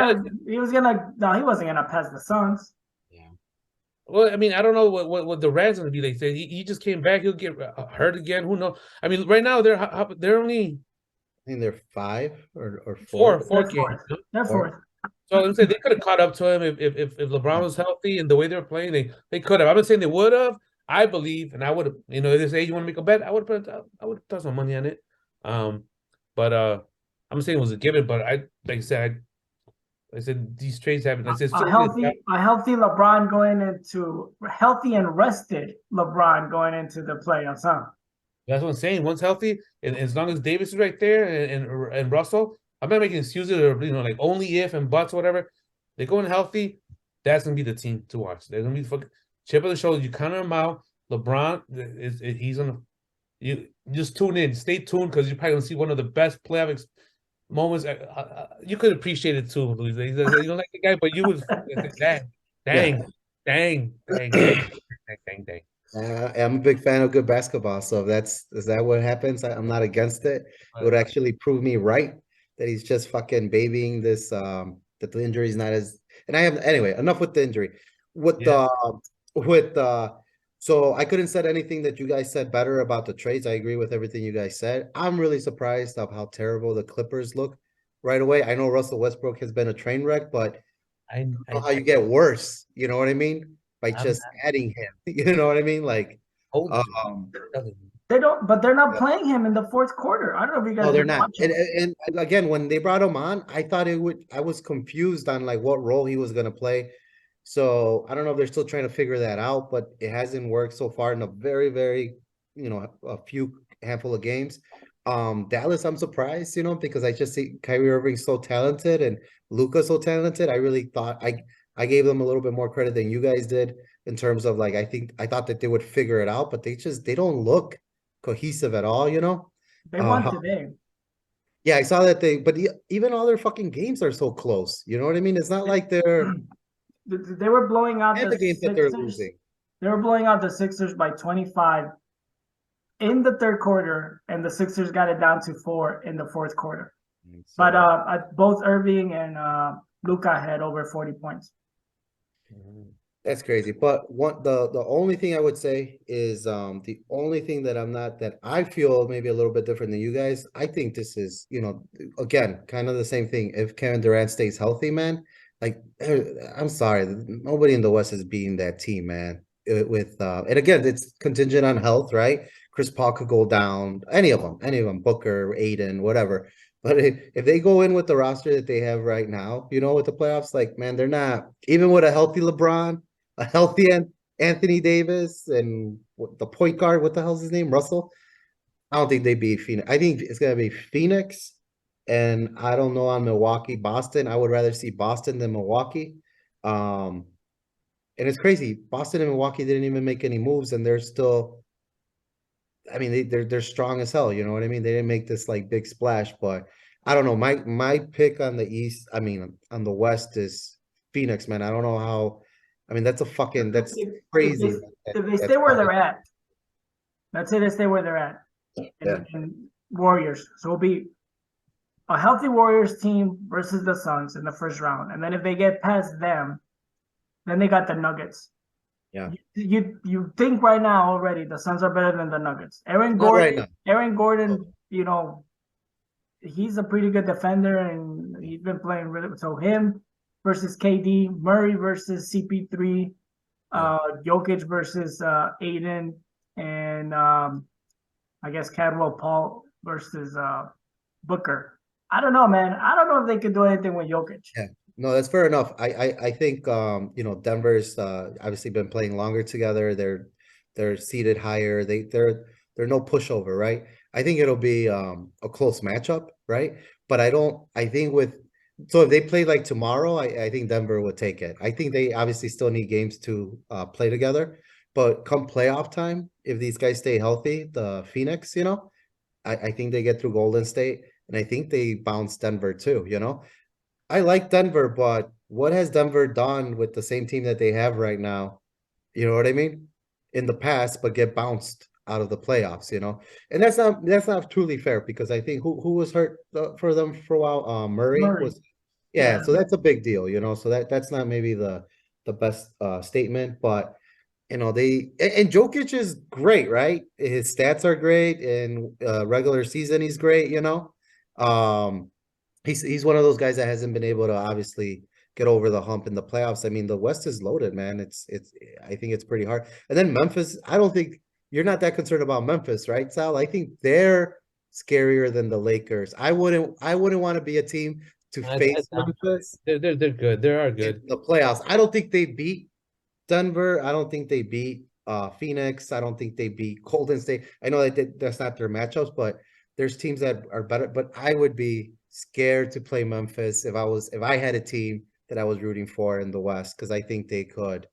gonna pass the Suns. Yeah. Well, I mean, I don't know what the Rams gonna be. They say he just came back. He'll get hurt again. Who knows? I mean, right now they're only I think they're 5 or four 4. four They're games. fourth. They're Or fourth. So I'm saying they could have caught up to him if LeBron was healthy and the way they're playing, they could have. I'm not saying they would have. I believe, and I would have. You know, if they say you want to make a bet, I would put some money on it. Um, but I'm saying it was a given. But I said these trades happen. I said A healthy LeBron going into healthy and rested LeBron going into the playoffs, huh? that's what I'm saying. Once healthy, and as long as Davis is right there and Russell, I'm not making excuses or like only if and buts or whatever. They're going healthy. That's gonna be the team to watch. They're gonna be fucking chip of the shoulder. You count them out. LeBron he's gonna you just tune in, stay tuned because you're probably gonna see one of the best playoff moments. You could appreciate it too, Luis. You don't like the guy, but you would dang, Yeah. dang, dang, dang, dang, dang, dang. I'm a big fan of good basketball. So is that what happens? I'm not against it. It would actually prove me right that he's just fucking babying this, that the injury is not as, and I have, anyway, enough with the injury. With Yeah. with so I couldn't said anything that you guys said better about the trades. I agree with everything you guys said. I'm really surprised of how terrible the Clippers look right away. I know Russell Westbrook has been a train wreck, but I, know I, how you get worse, you know what I mean? By I'm just adding him, you know what I mean? Like, told you. um, They don't, but they're not yeah. playing him in the fourth quarter. I don't know if you guys No, they're been not. watching. And again, when they brought him on, I thought I was confused on like what role he was gonna play. So I don't know if they're still trying to figure that out, but it hasn't worked so far in a very, very, a few handful of games. Dallas, I'm surprised, because I just see Kyrie Irving so talented and Luka so talented. I really thought I gave them a little bit more credit than you guys did in terms of like I thought that they would figure it out, but they don't look cohesive at all. They won today. Yeah, I saw that but even all their fucking games are so close. You know what I mean? It's not like they're They were blowing out and the the games that they're Sixers. losing. They were blowing out the Sixers by 25 in the third quarter, and the Sixers got it down to 4 in the fourth quarter. So, But both Irving and Luka had over 40 points. that's crazy. But the only thing I would say is the only thing that I feel maybe a little bit different than you guys. I think this is, again, kind of the same thing. If Kevin Durant stays healthy, man, like I'm sorry, nobody in the West is beating that team, man. And again, it's contingent on health, right? Chris Paul could go down, any of them, Booker, Aiden, whatever. But if they go in with the roster that they have right now, with the playoffs, like, man, they're not, even with a healthy LeBron, a healthy Anthony Davis, and the point guard, what the hell's his name? Russell. I don't think they beat Phoenix. I think it's gonna be Phoenix, and I don't know on Milwaukee, Boston. I would rather see Boston than Milwaukee. And it's crazy. Boston and Milwaukee didn't even make any moves, and they're still. I mean, they're strong as hell. You know what I mean? They didn't make this like big splash, but I don't know. My pick on the East, I mean, on the West is Phoenix, man. I don't know how. I mean, that's crazy. If they stay where they're at, let's say they stay where they're at, in Warriors. So it'll be a healthy Warriors team versus the Suns in the first round, and then if they get past them, then they got the Nuggets. Yeah. You think right now already the Suns are better than the Nuggets. Not right now. Aaron Gordon, he's a pretty good defender and he's been playing really so him versus KD, Murray versus CP3, Jokic versus Aiden, and I guess Cadwell Paul versus Booker. I don't know, man. I don't know if they could do anything with Jokic. Yeah. No, that's fair enough. I think Denver's obviously been playing longer together. They're seated higher. They're no pushover, right? I think it'll be a close matchup, right? But I think so if they play like tomorrow, I think Denver would take it. I think they obviously still need games to play together, but come playoff time, if these guys stay healthy, the Phoenix, I think they get through Golden State, and I think they bounce Denver too, I like Denver, but what has Denver done with the same team that they have right now? You know what I mean? In the past, but get bounced. out of the playoffs, you know, and that's not truly fair because I think who was hurt for them for a while, Murray Murray. was, yeah, so that's a big deal, you know, so that's not maybe the best statement, but you know and Jokic is great, right? His stats are great, and regular season he's great, you know. He's one of those guys that hasn't been able to obviously get over the hump in the playoffs. I mean, the West is loaded, man. It's I think it's pretty hard. And then Memphis, I don't think you're not that concerned about Memphis, right, Sal? I think they're scarier than the Lakers. I wouldn't want to be a team to face Memphis. They're good. They are good. In the playoffs. I don't think they beat Denver. I don't think they beat Phoenix. I don't think they beat Golden State. I know that that's not their matchups, but there's teams that are better. But I would be scared to play Memphis if I had a team that I was rooting for in the West, because I think they could.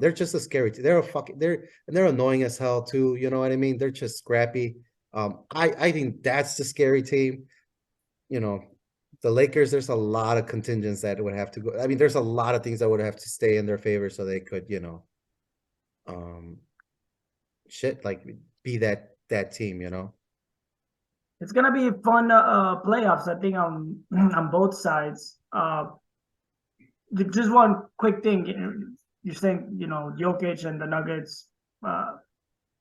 They're just a scary team. They're annoying as hell too. You know what I mean? They're just scrappy. I think that's the scary team. You know, the Lakers, there's a lot of contingents that would have to go. I mean, there's a lot of things that would have to stay in their favor so they could, you know, like be that team, you know. It's gonna be fun playoffs, I think, on both sides. Just one quick thing. You're saying, you know, Jokic and the Nuggets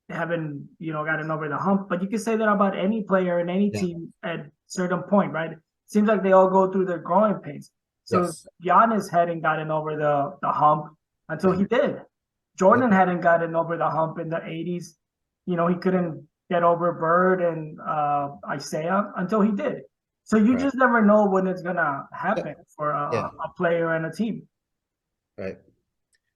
haven't, you know, gotten over the hump, but you can say that about any player in any team at certain point, right? It seems like they all go through their growing pains. So Giannis hadn't gotten over the hump until he did. Jordan hadn't gotten over the hump in the 80s. You know, he couldn't get over Bird and Isaiah until he did. So you just never know when it's gonna happen for a player and a team. Right.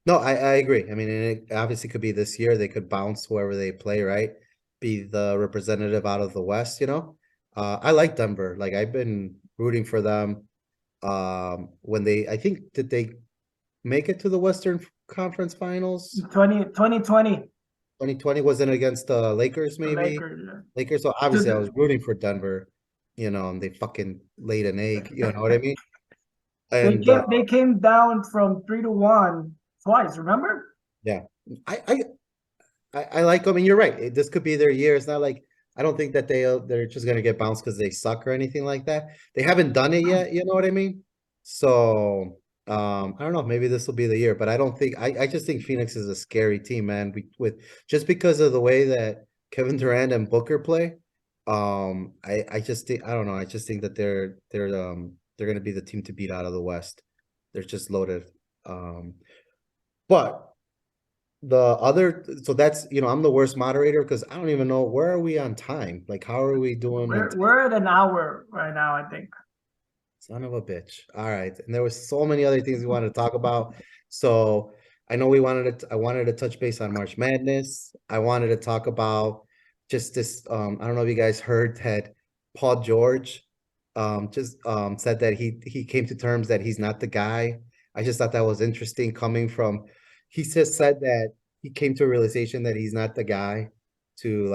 No, I agree. I mean, it obviously could be this year. They could bounce whoever they play, right? Be the representative out of the West, you know? I like Denver. Like, I've been rooting for them. When I think, did they make it to the Western Conference Finals? 2020. 2020 wasn't against the Lakers, maybe? Lakers. So obviously I was rooting for Denver, you know, and they fucking laid an egg, you know what I mean? And they came down from 3-1 twice, remember? Yeah. I like them, and you're right. This could be their year. It's not like, I don't think that they're just gonna get bounced because they suck or anything like that. They haven't done it yet, you know what I mean? So I don't know, maybe this will be the year, but I don't think I just think Phoenix is a scary team, man. With just because of the way that Kevin Durant and Booker play. I just think, I don't know, I just think that they're gonna be the team to beat out of the West. They're just loaded. But so that's, you know, I'm the worst moderator because I don't even know, where are we on time? Like, how are we doing? We're at an hour right now, I think. Son of a bitch. All right. And there was so many other things we wanted to talk about. So I know I wanted to touch base on March Madness. I wanted to talk about just this. I don't know if you guys heard that Paul George said that he came to terms that he's not the guy. I just thought that was interesting coming from, he just said that he came to a realization that he's not the guy to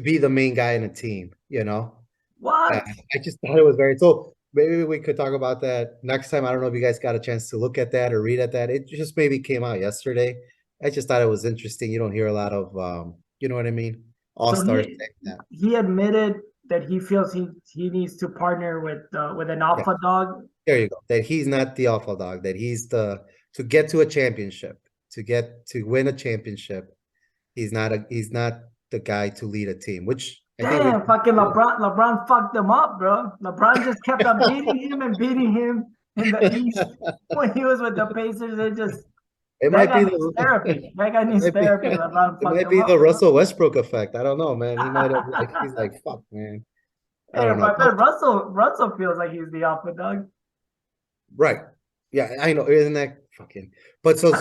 be the main guy in a team, you know? What? I just thought it was so maybe we could talk about that next time. I don't know if you guys got a chance to look at that or read at that. It just maybe came out yesterday. I just thought it was interesting. You don't hear a lot of, you know what I mean? All-stars saying that. He admitted that he feels he needs to partner with an alpha dog. There you go. That he's not the alpha dog. That he's to get to a championship, to win a championship. He's not the guy to lead a team. Which damn, fucking LeBron fucked him up, bro. LeBron just kept on beating him in the East when he was with the Pacers. It might be the therapy. That guy needs therapy. LeBron it might be the Russell Westbrook effect. I don't know, man. He might have he's like, fuck, man. I don't know. But Russell feels like he's the alpha dog. Right. Yeah, I know. Isn't that fucking? But so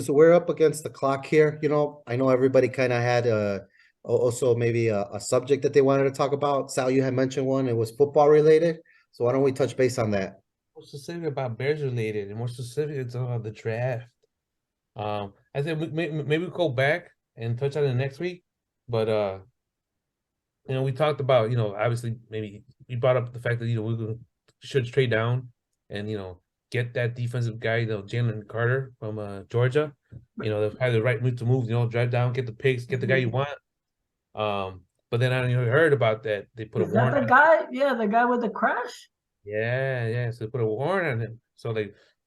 we're up against the clock here. You know, I know everybody kind of had also maybe a subject that they wanted to talk about. Sal, you had mentioned one. It was football related. So why don't we touch base on that? More specific about Bears related, and more specific, it's about the draft. I think maybe we'll go back and touch on it next week. But you know, we talked about, you know, obviously maybe you brought up the fact that, you know, we should trade down, and you know, get that defensive guy, Jalen Carter from Georgia. They'll have the right move to move. Drive down, get the picks, get the guy you want. But then I heard about that. They put a Is that warrant. the guy? Yeah, the guy with the crash. Yeah. So they put a warrant on him. So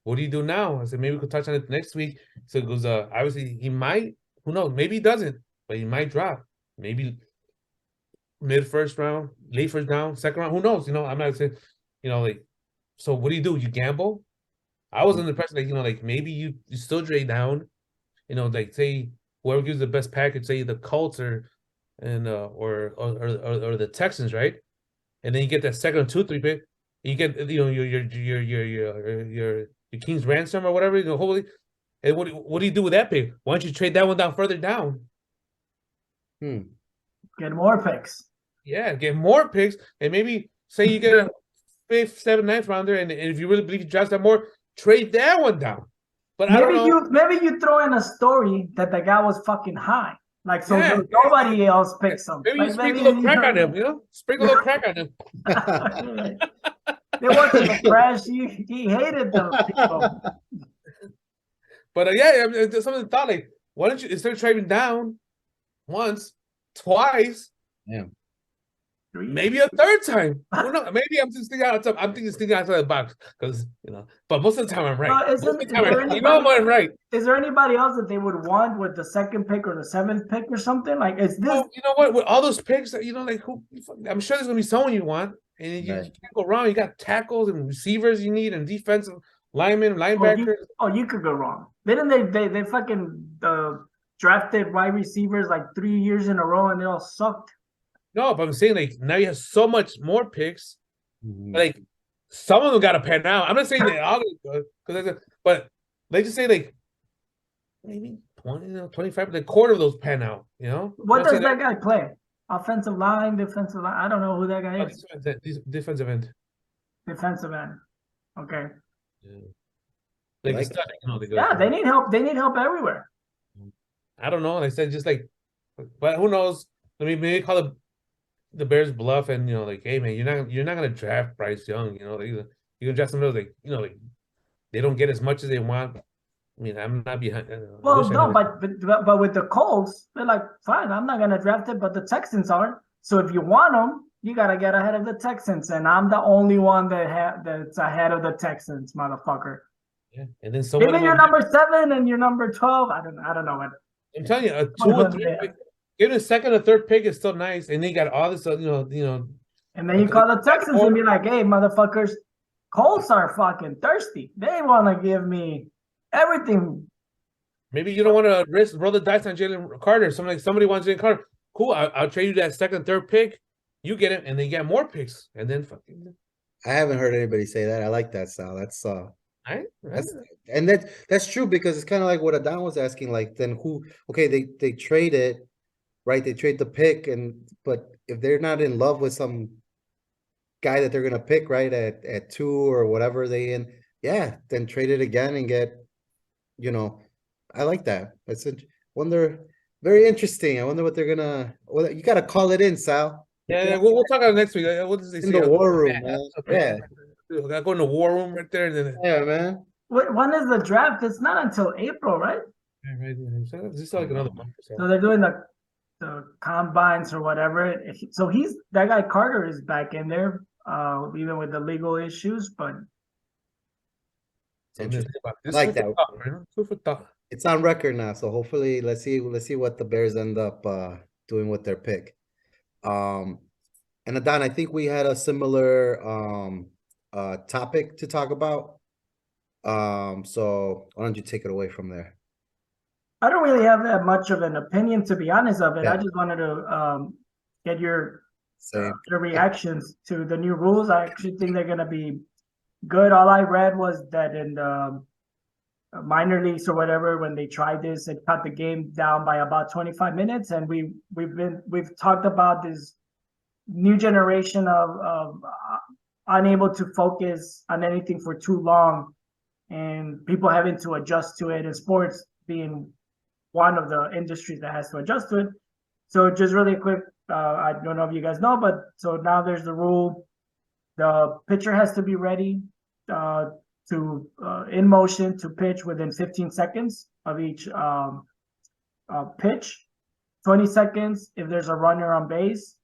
what do you do now? I said maybe we could touch on it next week. So it goes. Obviously he might. Who knows? Maybe he doesn't, but he might drop. Maybe mid first round, late first round, second round. Who knows? I'm not saying. So what do? You gamble? I was under the impression maybe you still trade down. Say whoever gives the best package, say the Colts or the Texans, right? And then you get that second 2-3 pick. You get your King's ransom or whatever. Hopefully, and what do you do with that pick? Why don't you trade that one down further down? Get more picks. Yeah, get more picks, and maybe say you get a 5th, 7th, 9th rounder, and if you really believe you draft that more, trade that one down. But I don't know. Maybe you throw in a story that the guy was fucking high. Nobody else picks him. Maybe you sprinkle a little crack on him, Sprinkle a little crack on him. They wasn't a crash. He hated those people. But something thought why don't you instead of trading down once, twice, maybe a third time? I don't know. Maybe I'm just thinking outside. I'm thinking outside the box because But most of the time I'm right. I'm right. Is there anybody else that they would want with the 2nd pick or the 7th pick or something? Is this? You know what? With all those picks, who? I'm sure there's gonna be someone you want, and you can't go wrong. You got tackles and receivers you need, and defensive linemen, linebackers. You could go wrong. Didn't they fucking drafted wide receivers 3 years in a row and they all sucked? No, but I'm saying now you have so much more picks. Some of them got to pan out. I'm not saying they all good, but they just say maybe 20, 25, the quarter of those pan out. What does that guy play? Offensive line, defensive line. I don't know who that guy is. Defensive end. Defensive end. Okay. Yeah. They need help. They need help everywhere. I don't know. They said but who knows? Maybe call the Bears bluff and hey man, you're not gonna draft Bryce Young. You can draft some of those they don't get as much as they want. I'm not behind. Well, no, but with the Colts, they're fine. I'm not gonna draft it, but the Texans aren't. So if you want them, you gotta get ahead of the Texans, and I'm the only one that's ahead of the Texans, motherfucker. Yeah, and then maybe you're number 7 and you're number 12. I don't know what. I'm telling you, a 2 or 3 pick, getting a 2nd or 3rd pick is still nice, and they got all this, And then you call the Texans and be like, "Hey, motherfuckers, Colts are fucking thirsty. They want to give me everything." Maybe you don't want to roll the dice on Jalen Carter. Somebody wants Jalen Carter. Cool, I'll trade you that 2nd, 3rd pick. You get him, and they get more picks, and then fucking. I haven't heard anybody say that. I like that style. That's true because it's kind of like what Adon was asking. Then who? Okay, they trade it, right? They trade the pick, but if they're not in love with some guy that they're gonna pick, right at 2 or whatever then trade it again and get. I like that. Very interesting. I wonder what they're gonna. Well, you gotta call it in, Sal. Yeah, we'll talk about it next week. What does they say? In the war room, man. Yeah. I gotta go in the war room right there. Yeah, man. When is the draft? It's not until April, right? Yeah, right. It's just another month or so. So they're doing the combines or whatever. So that guy Carter is back in there, even with the legal issues. But I like that. Food for thought. It's on record now, so hopefully let's see what the Bears end up doing with their pick. And Adon, I think we had a similar topic to talk about. So why don't you take it away from there? I don't really have that much of an opinion, to be honest, of it. Yeah. I just wanted to get your reactions to the new rules. I actually think they're going to be good. All I read was that in the minor leagues or whatever, when they tried this, it cut the game down by about 25 minutes. And we've talked about this new generation of unable to focus on anything for too long, and people having to adjust to it, and sports being one of the industries that has to adjust to it. So just really quick, I don't know if you guys know, but so now there's the rule. The pitcher has to be ready to in motion to pitch within 15 seconds of each pitch. 20 seconds if there's a runner on base.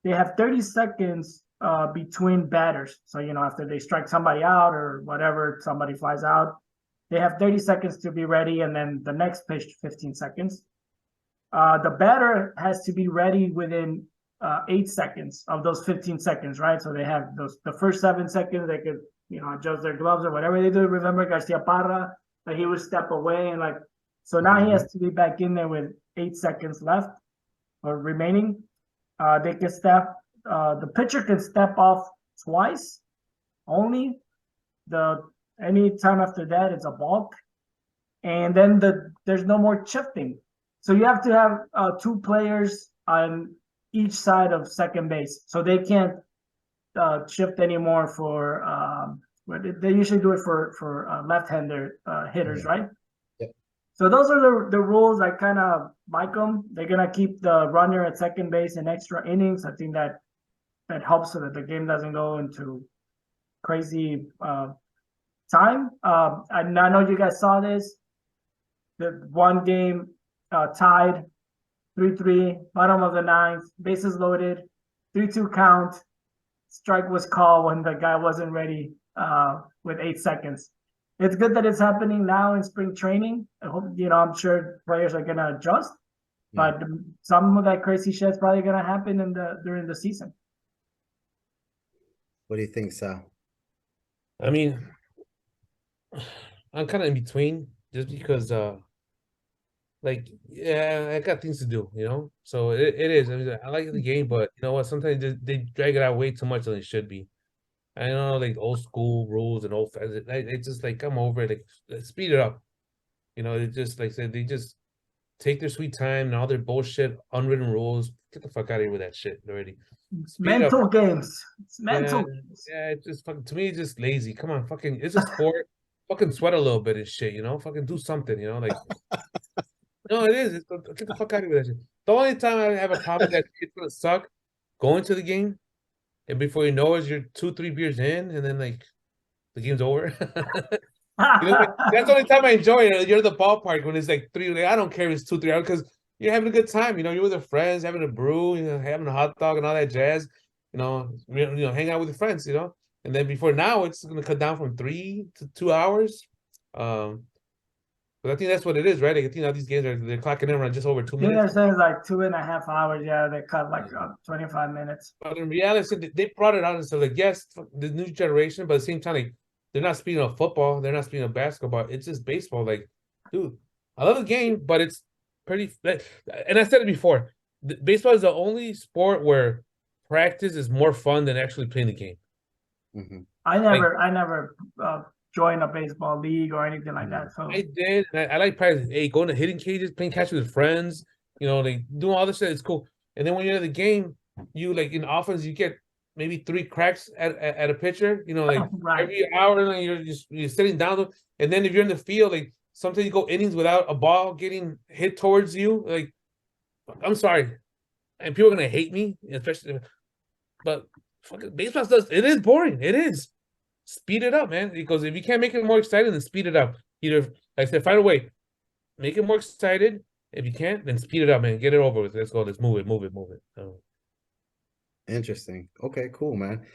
They have 30 seconds between batters. So, after they strike somebody out or whatever, somebody flies out, they have 30 seconds to be ready, and then the next pitch, 15 seconds. The batter has to be ready within 8 seconds of those 15 seconds, right? So they have the first 7 seconds, they could, adjust their gloves or whatever they do. Remember Garcia Parra, that he would step away and so now he has to be back in there with 8 seconds left or remaining. They can step. The pitcher can step off twice only. Any time after that, it's a balk, and then there's no more shifting. So you have to have 2 players on each side of second base, so they can't shift anymore for. They usually do it for left-hander hitters, right? So those are the rules. I kind of like them. They're gonna keep the runner at second base in extra innings. I think that helps so that the game doesn't go into crazy time. And I know you guys saw this. The one game tied 3-3, bottom of the 9th, bases loaded, 3-2 count. Strike was called when the guy wasn't ready with 8 seconds. It's good that it's happening now in spring training. I hope, I'm sure players are gonna adjust, but some of that crazy shit's probably gonna happen during the season. What do you think, Sal? I mean, I'm kind of in between, just because, I got things to do, So it is. I mean, I like the game, but you know what? Sometimes they drag it out way too much than it should be. I know, old school rules and old. It's just I'm over it. Let's speed it up. It just I said, they just take their sweet time and all their bullshit unwritten rules. Get the fuck out of here with that shit already. It's mental games. It's mental games. Yeah, it's just fucking, to me, it's just lazy. Come on, fucking, it's a sport. Fucking sweat a little bit and shit. Fucking do something. No, it is. Get the fuck out of here with that shit. The only time I have a problem that it's gonna suck going to the game. And before you know it, you're 2-3 beers in, and then the game's over. That's the only time I enjoy it. You're at the ballpark when it's 3. I don't care if it's 2-3 hours because you're having a good time. You're with your friends, having a brew, having a hot dog and all that jazz. Hang out with your friends. And then before now, it's gonna cut down from 3 to 2 hours. But I think that's what it is, right? I think these games they're clocking in around just over 2 minutes. They're saying 2.5 hours. Yeah, they cut 25 minutes. But in reality, they brought it out and said, yes, the new generation, but at the same time, they're not speaking of football, they're not speaking of basketball. It's just baseball. Dude, I love the game, but it's pretty. And I said it before, baseball is the only sport where practice is more fun than actually playing the game. Mm-hmm. I never join a baseball league or anything like that. So I did. I like practice. Hey, going to hitting cages, playing catch with friends. They do all this shit. It's cool. And then when you're in the game, you in offense, you get maybe 3 cracks at a pitcher. right. Every hour, you're sitting down. And then if you're in the field, sometimes you go innings without a ball getting hit towards you. I'm sorry, and people are gonna hate me, especially. But fucking baseball it is boring. It is. Speed it up, man. Because if you can't make it more exciting, then speed it up. Either, like I said, find a way. Make it more excited. If you can't, then speed it up, man. Get it over with. Let's go. Let's move it. Interesting. Okay, cool, man.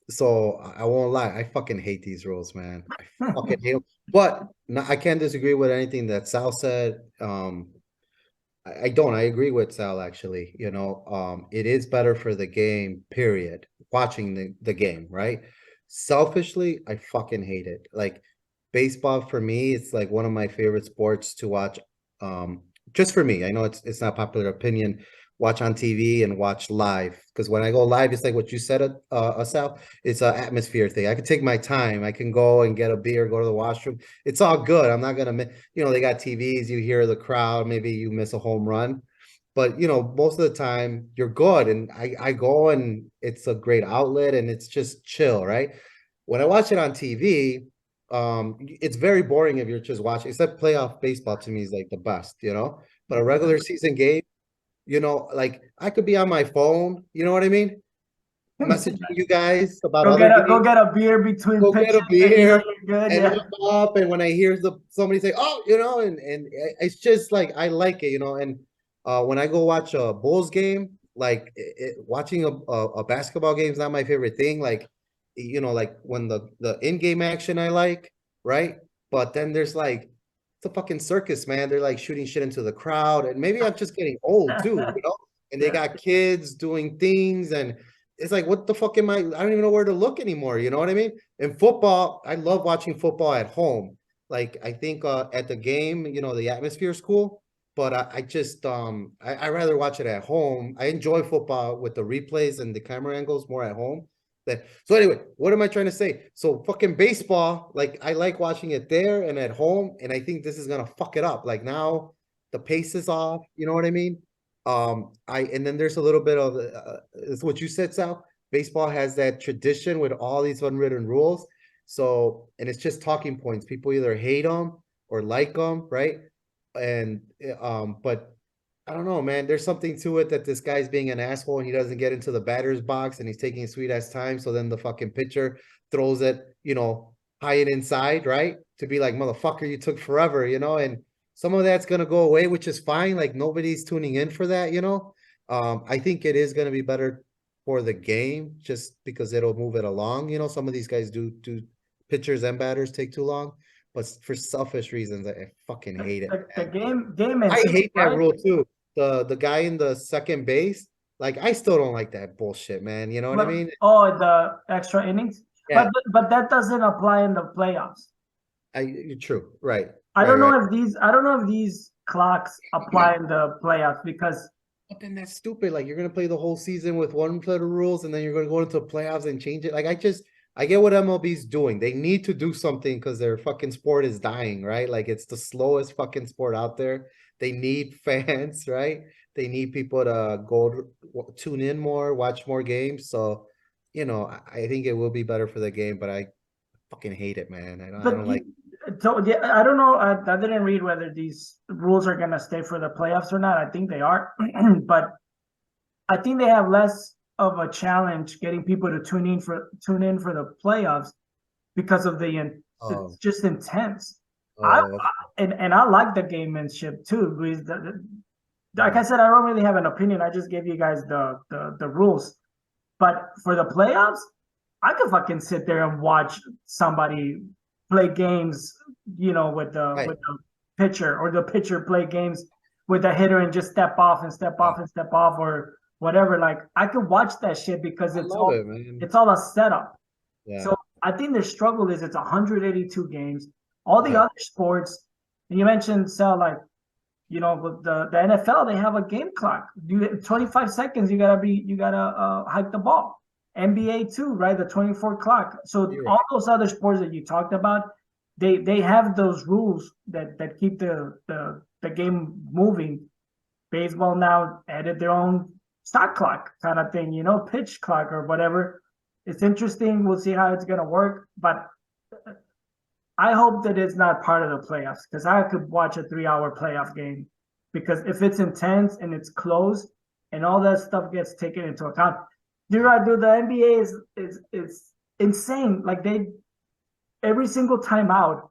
So I won't lie, I fucking hate these rules, man. I fucking hate them. But no, I can't disagree with anything that Sal said. I don't. I agree with Sal, actually. It is better for the game, period. Watching the game, right? Selfishly, I fucking hate it. Baseball for me, it's one of my favorite sports to watch. Just for me. I know it's not popular opinion. Watch on TV and watch live, because when I go live, it's like what you said, Sal. It's an atmosphere thing. I can take my time. I can go and get a beer, go to the washroom. It's all good. I'm not gonna, they got TVs. You hear the crowd. Maybe you miss a home run, but most of the time you're good. And I go and it's a great outlet and it's just chill, right? When I watch it on TV, it's very boring if you're just watching. Except playoff baseball to me is the best, But a regular season game. I could be on my phone, you know what I mean? messaging you guys about Go other get a go games. get a beer between Go get a pitches, and you know beer you're good. and Yeah. I'm up. And when I hear somebody say, "Oh," and it's just like I like it, And when I go watch a Bulls game, like watching a basketball game is not my favorite thing. Like, like when the in-game action I like, right? But then there's like it's a fucking circus, man. They're like shooting shit into the crowd, and maybe I'm just getting old too, And they got kids doing things, and it's like, what the fuck am I? I don't even know where to look anymore. You know what I mean? In football, I love watching football at home. Like I think at the game, the atmosphere is cool, but I just I rather watch it at home. I enjoy football with the replays and the camera angles more at home. So anyway, what am I trying to say? So fucking baseball, like I like watching it there and at home, and I think this is gonna fuck it up. Like now the pace is off, you know what I mean? And then there's a little bit of it's what you said, Sal. Baseball has that tradition with all these unwritten rules. So, and it's just talking points. People either hate them or like them, right? And but I don't know, man. There's something to it that this guy's being an asshole and he doesn't get into the batter's box and he's taking sweet ass time. So then the fucking pitcher throws it, high and inside, right? To be like, motherfucker, you took forever, and some of that's gonna go away, which is fine. Like nobody's tuning in for that, I think it is gonna be better for the game just because it'll move it along. Some of these guys do pitchers and batters take too long, but for selfish reasons, I fucking hate it. The game I hate that right? rule too. The guy in the second base, like I still don't like that bullshit, man. You know what I mean? Oh, the extra innings. Yeah. But that doesn't apply in the playoffs. True, right. I right, don't know right. if these clocks apply in the playoffs because But then that's stupid. Like you're gonna play the whole season with one set of rules, and then you're gonna go into playoffs and change it. Like I get what MLB's doing. They need to do something because their fucking sport is dying, right? Like it's the slowest fucking sport out there. They need fans, right? They need people to tune in more, watch more games. So, I think it will be better for the game, but I fucking hate it, man. I don't like. So yeah, I don't know. I didn't read whether these rules are gonna stay for the playoffs or not. I think they are, but I think they have less of a challenge getting people to tune in for the playoffs because of Oh, it's just intense. I oh, and I like the gamemanship too. Because like I said, I don't really have an opinion. I just gave you guys the rules. But for the playoffs, I could fucking sit there and watch somebody play games, with right. the pitcher, or the pitcher play games with the hitter and just step off and step off and step off or whatever. Like I could watch that shit because I love it, man. it's all a setup. Yeah. So I think their struggle is it's 182 games. All the Right. other sports, and you mentioned Sal, like with the NFL, they have a game clock. 25 seconds, you gotta hike the ball. NBA too, right? The 24 clock. So You're all right. those other sports that you talked about, they have those rules that keep the game moving. Baseball now added their own shot clock kind of thing, pitch clock or whatever. It's interesting. We'll see how it's gonna work, but I hope that it's not part of the playoffs because I could watch a 3-hour playoff game because if it's intense and it's close and all that stuff gets taken into account, the NBA is insane. Like every single timeout,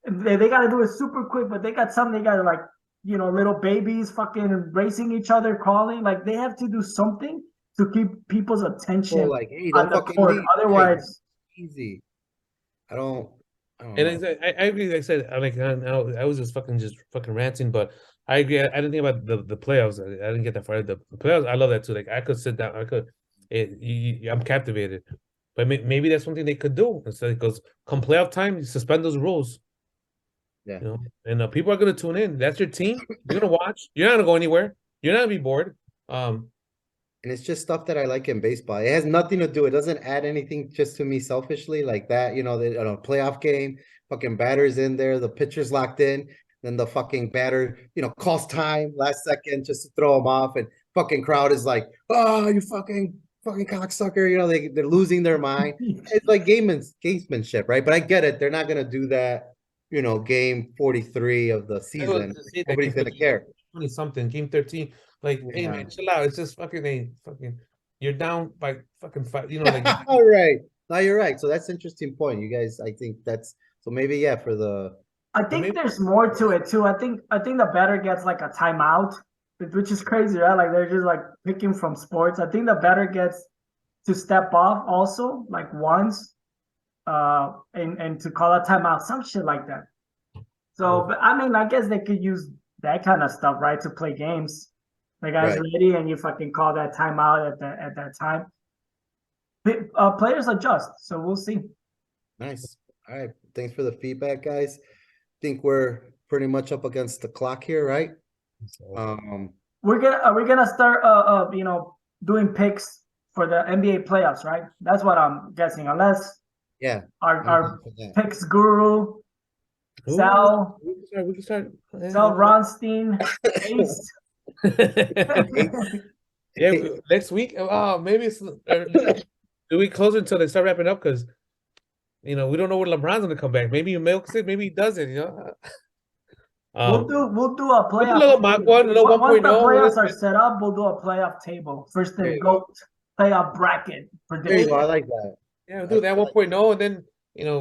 they got to do it super quick, but they got something. They got to like little babies fucking racing each other, crawling. Like they have to do something to keep people's attention Like, hey, on don't the fucking court. leave. Right. Otherwise, Easy. I don't And know. I agree. Like I said, I was just fucking ranting, but I agree. I didn't think about the playoffs. I didn't get that far. The playoffs, I love that too. Like I could sit down. I'm captivated. But maybe that's one thing they could do instead. Because come playoff time, you suspend those rules. Yeah. And people are gonna tune in. That's your team. You're gonna watch. You're not gonna go anywhere. You're not gonna be bored. And it's just stuff that I like in baseball. It has nothing to do. It doesn't add anything just to me selfishly like that. The playoff game, fucking batter's in there, the pitcher's locked in, then the fucking batter, calls time last second just to throw him off, and fucking crowd is like, oh, you fucking cocksucker. They're losing their mind. It's like gamesmanship, right? But I get it. They're not gonna do that. Game 43 of the season. Nobody's gonna care. 20 something, game 13. Like, hey man, chill out. It's just fucking you're down by fucking five. You know, like All right. No, you're right. So that's an interesting point. You guys, I think that's so maybe yeah for the I think maybe- there's more to it too. I think the better gets like a timeout, which is crazy, right? Like they're just like picking from sports. I think the better gets to step off also, like once, and to call a timeout, some shit like that. So, but I mean, I guess they could use that kind of stuff, right, to play games. The guy's Right. ready, and you fucking call that timeout at that time. Players adjust, so we'll see. nice. All right. Thanks for the feedback, guys. Think we're pretty much up against the clock here, right? Um, We're gonna start doing picks for the NBA playoffs, right? That's what I'm guessing, unless yeah. our I'm down for that. picks guru Ooh, Sal we can start. Sal Ronstein Ace. Yeah, next week. Oh, maybe it's do we close it until they start wrapping up? Because we don't know when LeBron's gonna come back. Maybe he milks it, maybe he doesn't. We'll do a We'll do playoff. a little mock one, a little Once the 1.0. playoffs are set up, we'll do a playoff table. First There and you go. GOAT playoff bracket There you prediction. go. I like that. Yeah, we'll do that 1.0, and then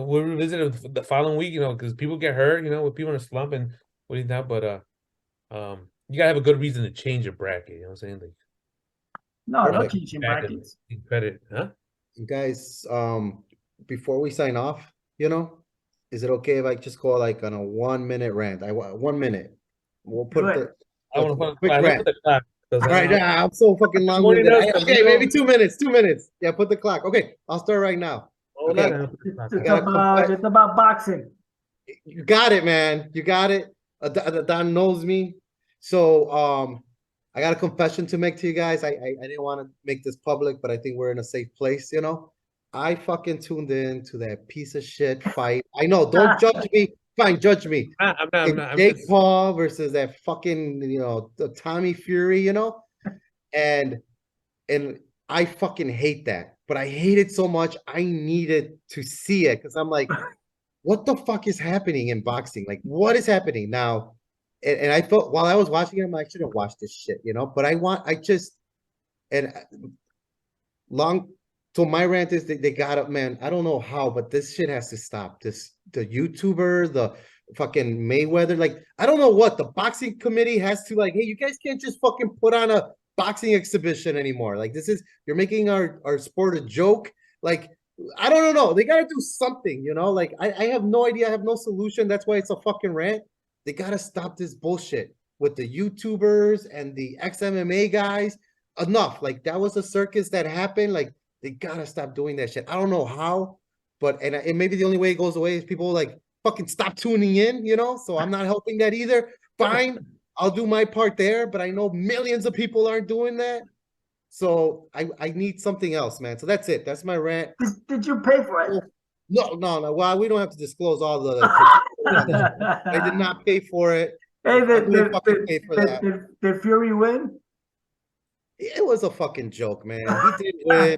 we'll revisit it the following week. Because people get hurt. With people in a slump and what do you think? But you gotta have a good reason to change your bracket. You know what I'm saying? Like, No Perfect. teaching back and brackets. credit, huh? You guys, before we sign off, is it okay if I just go like on a 1 minute rant? 1 minute. We'll put Do it. the I want to quick put rant. the clock. All right, I'm so fucking long Morning winded. us, Okay, amigo. maybe 2 minutes. 2 minutes. Yeah, put the clock. Okay, I'll start right now. Hold Okay. on, I'll put the clock. It's about boxing. You got it, man. You got it. Don knows me. So I got a confession to make to you guys. I didn't want to make this public, but I think we're in a safe place, I fucking tuned in to that piece of shit fight. I know, don't judge me. Fine, judge me. I'm not. I'm Jake just- Paul versus that fucking, the Tommy Fury, and I fucking hate that. But I hate it so much. I needed to see it because I'm like, what the fuck is happening in boxing? Like, what is happening now? And I felt while I was watching it, I'm like, I shouldn't watch this shit, but so my rant is they got up, man. I don't know how, but this shit has to stop. The YouTuber, the fucking Mayweather, like, I don't know what the boxing committee has to like, hey, you guys can't just fucking put on a boxing exhibition anymore. Like, you're making our sport a joke. Like, I don't know. They gotta do something, like I have no idea. I have no solution. That's why it's a fucking rant. They gotta stop this bullshit with the YouTubers and the ex-MMA guys. Enough. Like, that was a circus that happened. Like, they gotta stop doing that shit. I don't know how, but and maybe the only way it goes away is people like fucking stop tuning in, so I'm not helping that either. Fine, I'll do my part there, but I know millions of people aren't doing that. So I need something else, man. So that's it. That's my rant. Did you pay for it? No. Well, we don't have to disclose all the. I did not pay for it. Hey, I didn't fucking pay for that. Did Fury win? It was a fucking joke, man. He did win,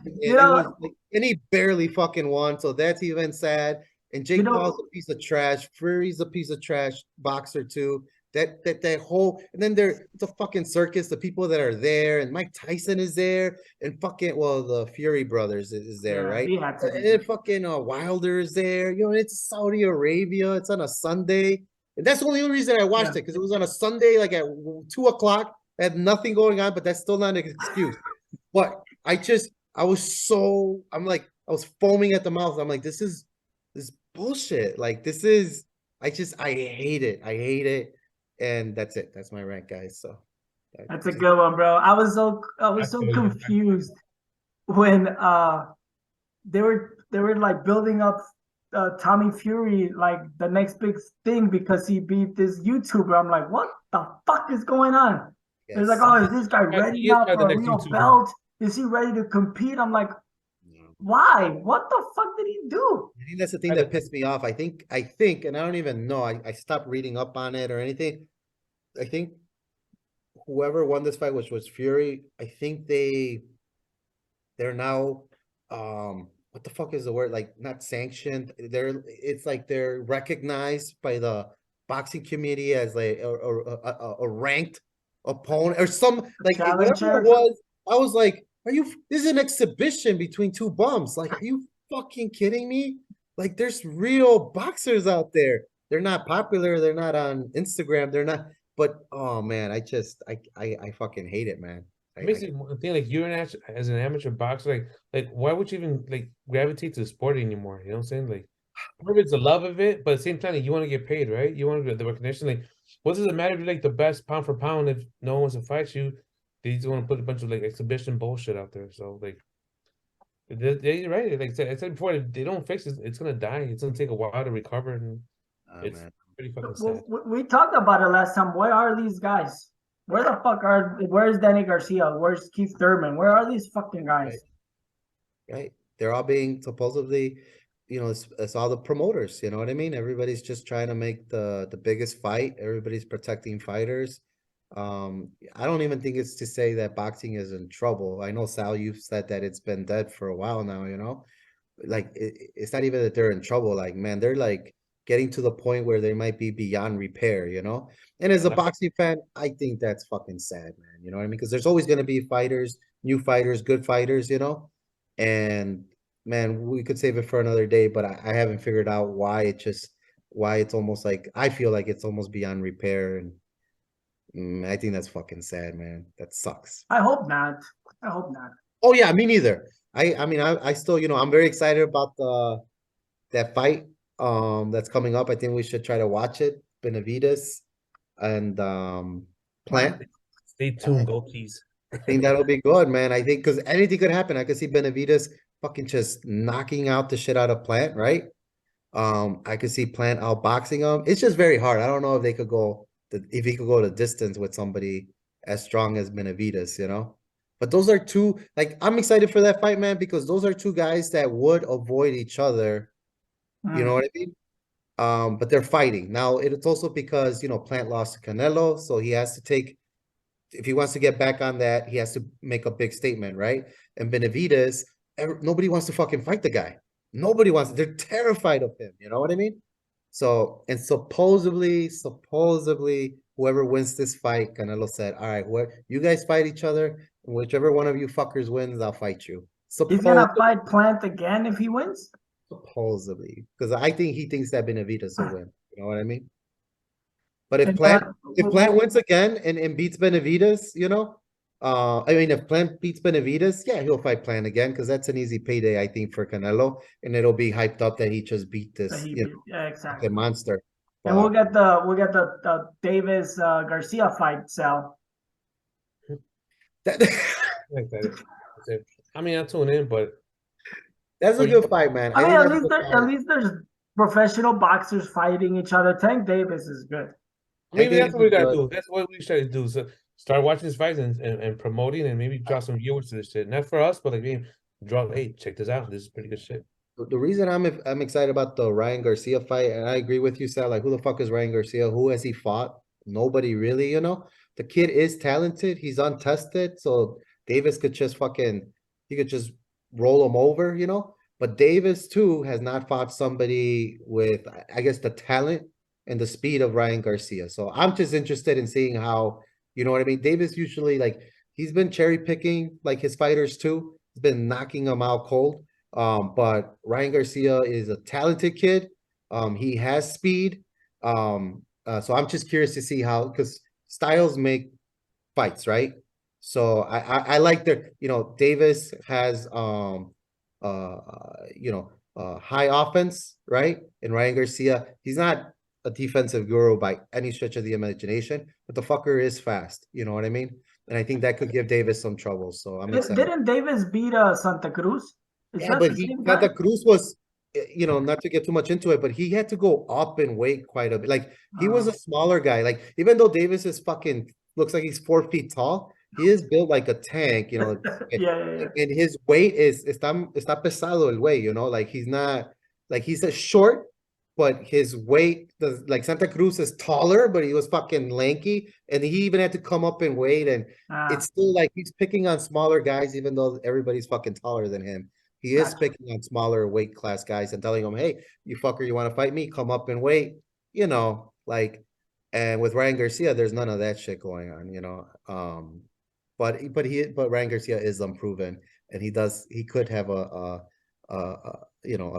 and he barely fucking won. So that's even sad. And Jake Paul's a piece of trash. Fury's a piece of trash boxer too. That whole, and then it's a fucking circus. The people that are there, and Mike Tyson is there, and fucking the Fury brothers is there, right? He had to be. And fucking Wilder is there. It's Saudi Arabia. It's on a Sunday, and that's the only reason I watched it because it was on a Sunday, like at 2 o'clock. I had nothing going on, but that's still not an excuse. But I was foaming at the mouth. I'm like, this is bullshit. Like, this is, I hate it. I hate it. And that's it. That's my rant, guys. So that's a good one, bro. I was so confused when they were like building up Tommy Fury like the next big thing because he beat this YouTuber. I'm like, what the fuck is going on? Yes. It's like, oh, is this guy ready now for a real belt? Is he ready to compete? I'm like, why? What the fuck did he do? I think that's the thing that pissed me off. I think, and I don't even know. I stopped reading up on it or anything. I think whoever won this fight, which was Fury, I think they're now what the fuck is the word? Like, not sanctioned. It's like they're recognized by the boxing committee as like a ranked opponent or some like whatever it was. I was like, This is an exhibition between two bums. Like, are you fucking kidding me? Like, there's real boxers out there. They're not popular. They're not on Instagram. They're not. But oh man, I fucking hate it, man. It makes me think like you're as an amateur boxer, like why would you even like gravitate to the sport anymore? You know what I'm saying? Like, part of it's the love of it, but at the same time, like, you want to get paid, right? You want to get the recognition. Like, what does it matter if you're like the best pound for pound if no one wants to fight you? They just want to put a bunch of like exhibition bullshit out there. So like, you're right. Like I said before, if they don't fix it, it's gonna die. It's gonna take a while to recover, and oh, it's man. pretty fucking sad. We talked about it last time. Where are these guys? Where the fuck where's Danny Garcia? Where's Keith Thurman? Where are these fucking guys? Right. They're all being supposedly, it's all the promoters, you know what I mean? Everybody's just trying to make the biggest fight. Everybody's protecting fighters. I don't even think it's to say that boxing is in trouble. I know, Sal, you've said that it's been dead for a while now, like it's not even that they're in trouble. Like, man, they're like getting to the point where they might be beyond repair, And as a boxing fan, I think that's fucking sad, man. You know what I mean? Because there's always going to be fighters, new fighters, good fighters, And man, we could save it for another day, but I haven't figured out why it's almost like I feel like it's almost beyond repair, and I think that's fucking sad, man. That sucks. I hope not. I hope not. Oh yeah, me neither. I mean, I still, I'm very excited about that fight that's coming up. I think we should try to watch it. Benavides and Plant. Stay tuned, go keys. I think that'll be good, man. I think because anything could happen. I could see Benavides fucking just knocking out the shit out of Plant, right? I could see Plant outboxing him. It's just very hard. I don't know if they could go if he could go the distance with somebody as strong as Benavides, But those are two, like, I'm excited for that fight, man, because those are two guys that would avoid each other. You know what I mean? But they're fighting. Now, it's also because, Plant lost to Canelo, so he has to take, if he wants to get back on that, he has to make a big statement, right? And Benavides, nobody wants to fucking fight the guy. Nobody wants, they're terrified of him. You know what I mean? So, and supposedly, whoever wins this fight, Canelo said, all right, you guys fight each other, and whichever one of you fuckers wins, I'll fight you. He's gonna fight Plant again if he wins? Supposedly. Because I think he thinks that Benavides will win. You know what I mean? But if Plant wins again and beats Benavides, I mean, if Plant beats Benavides, yeah, he'll fight Plant again because that's an easy payday, I think, for Canelo, and it'll be hyped up that he just beat this, yeah, exactly, monster. But, and we'll get the Davis Garcia fight, Sal. I mean, I'll tune in, but that's a good fight, man. I mean, at least there's professional boxers fighting each other. Tank Davis is good. Maybe that's what we gotta do. That's what we should do. So start watching these fights and promoting, and maybe draw some viewers to this shit. Not for us, but like, hey, check this out. This is pretty good shit. The reason I'm excited about the Ryan Garcia fight, and I agree with you, Sal. Like, who the fuck is Ryan Garcia? Who has he fought? Nobody really. The kid is talented. He's untested, so Davis could just he could just roll him over. But Davis too has not fought somebody with, I guess, the talent and the speed of Ryan Garcia. So I'm just interested in seeing how, you know what I mean? Davis usually, like, he's been cherry picking like his fighters too. He's been knocking them out cold. But Ryan Garcia is a talented kid. He has speed. So I'm just curious to see how, because styles make fights, right? So I like their, Davis has high offense, right? And Ryan Garcia, he's not a defensive guru by any stretch of the imagination, but the fucker is fast. You know what I mean? And I think that could give Davis some trouble. So I'm excited. Didn't Davis beat Santa Cruz? Yeah, but Santa Cruz was, not to get too much into it, but he had to go up in weight quite a bit. Like, he was a smaller guy. Like, even though Davis is looks like he's 4 feet tall, he is built like a tank, yeah. And his weight está pesado el güey, like, he's not, like, he's a short, but his weight, like, Santa Cruz is taller, but he was fucking lanky, and he even had to come up in weight, and it's still like he's picking on smaller guys, even though everybody's fucking taller than him. He is picking on smaller weight class guys and telling them, hey, you fucker, you want to fight me? Come up in weight, like, and with Ryan Garcia, there's none of that shit going on, but Ryan Garcia is unproven, and he could have a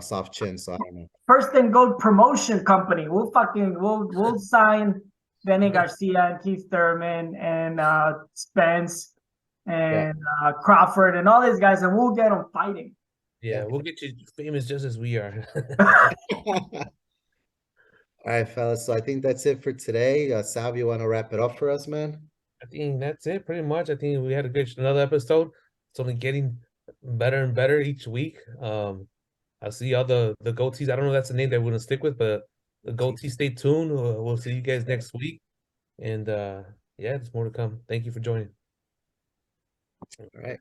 soft chin. So I don't know. First and Goat promotion company. We'll sign Benny Garcia and Keith Thurman and Spence and Crawford and all these guys, and we'll get them fighting. Yeah, we'll get you famous just as we are. All right, fellas. So I think that's it for today. Sal, you want to wrap it up for us, man? I think that's it pretty much. I think we had a good another episode. It's only getting better and better each week. I'll see all the goatees. I don't know if that's the name that we're gonna stick with, but the goatees, stay tuned. We'll see you guys next week. And yeah, there's more to come. Thank you for joining. All right.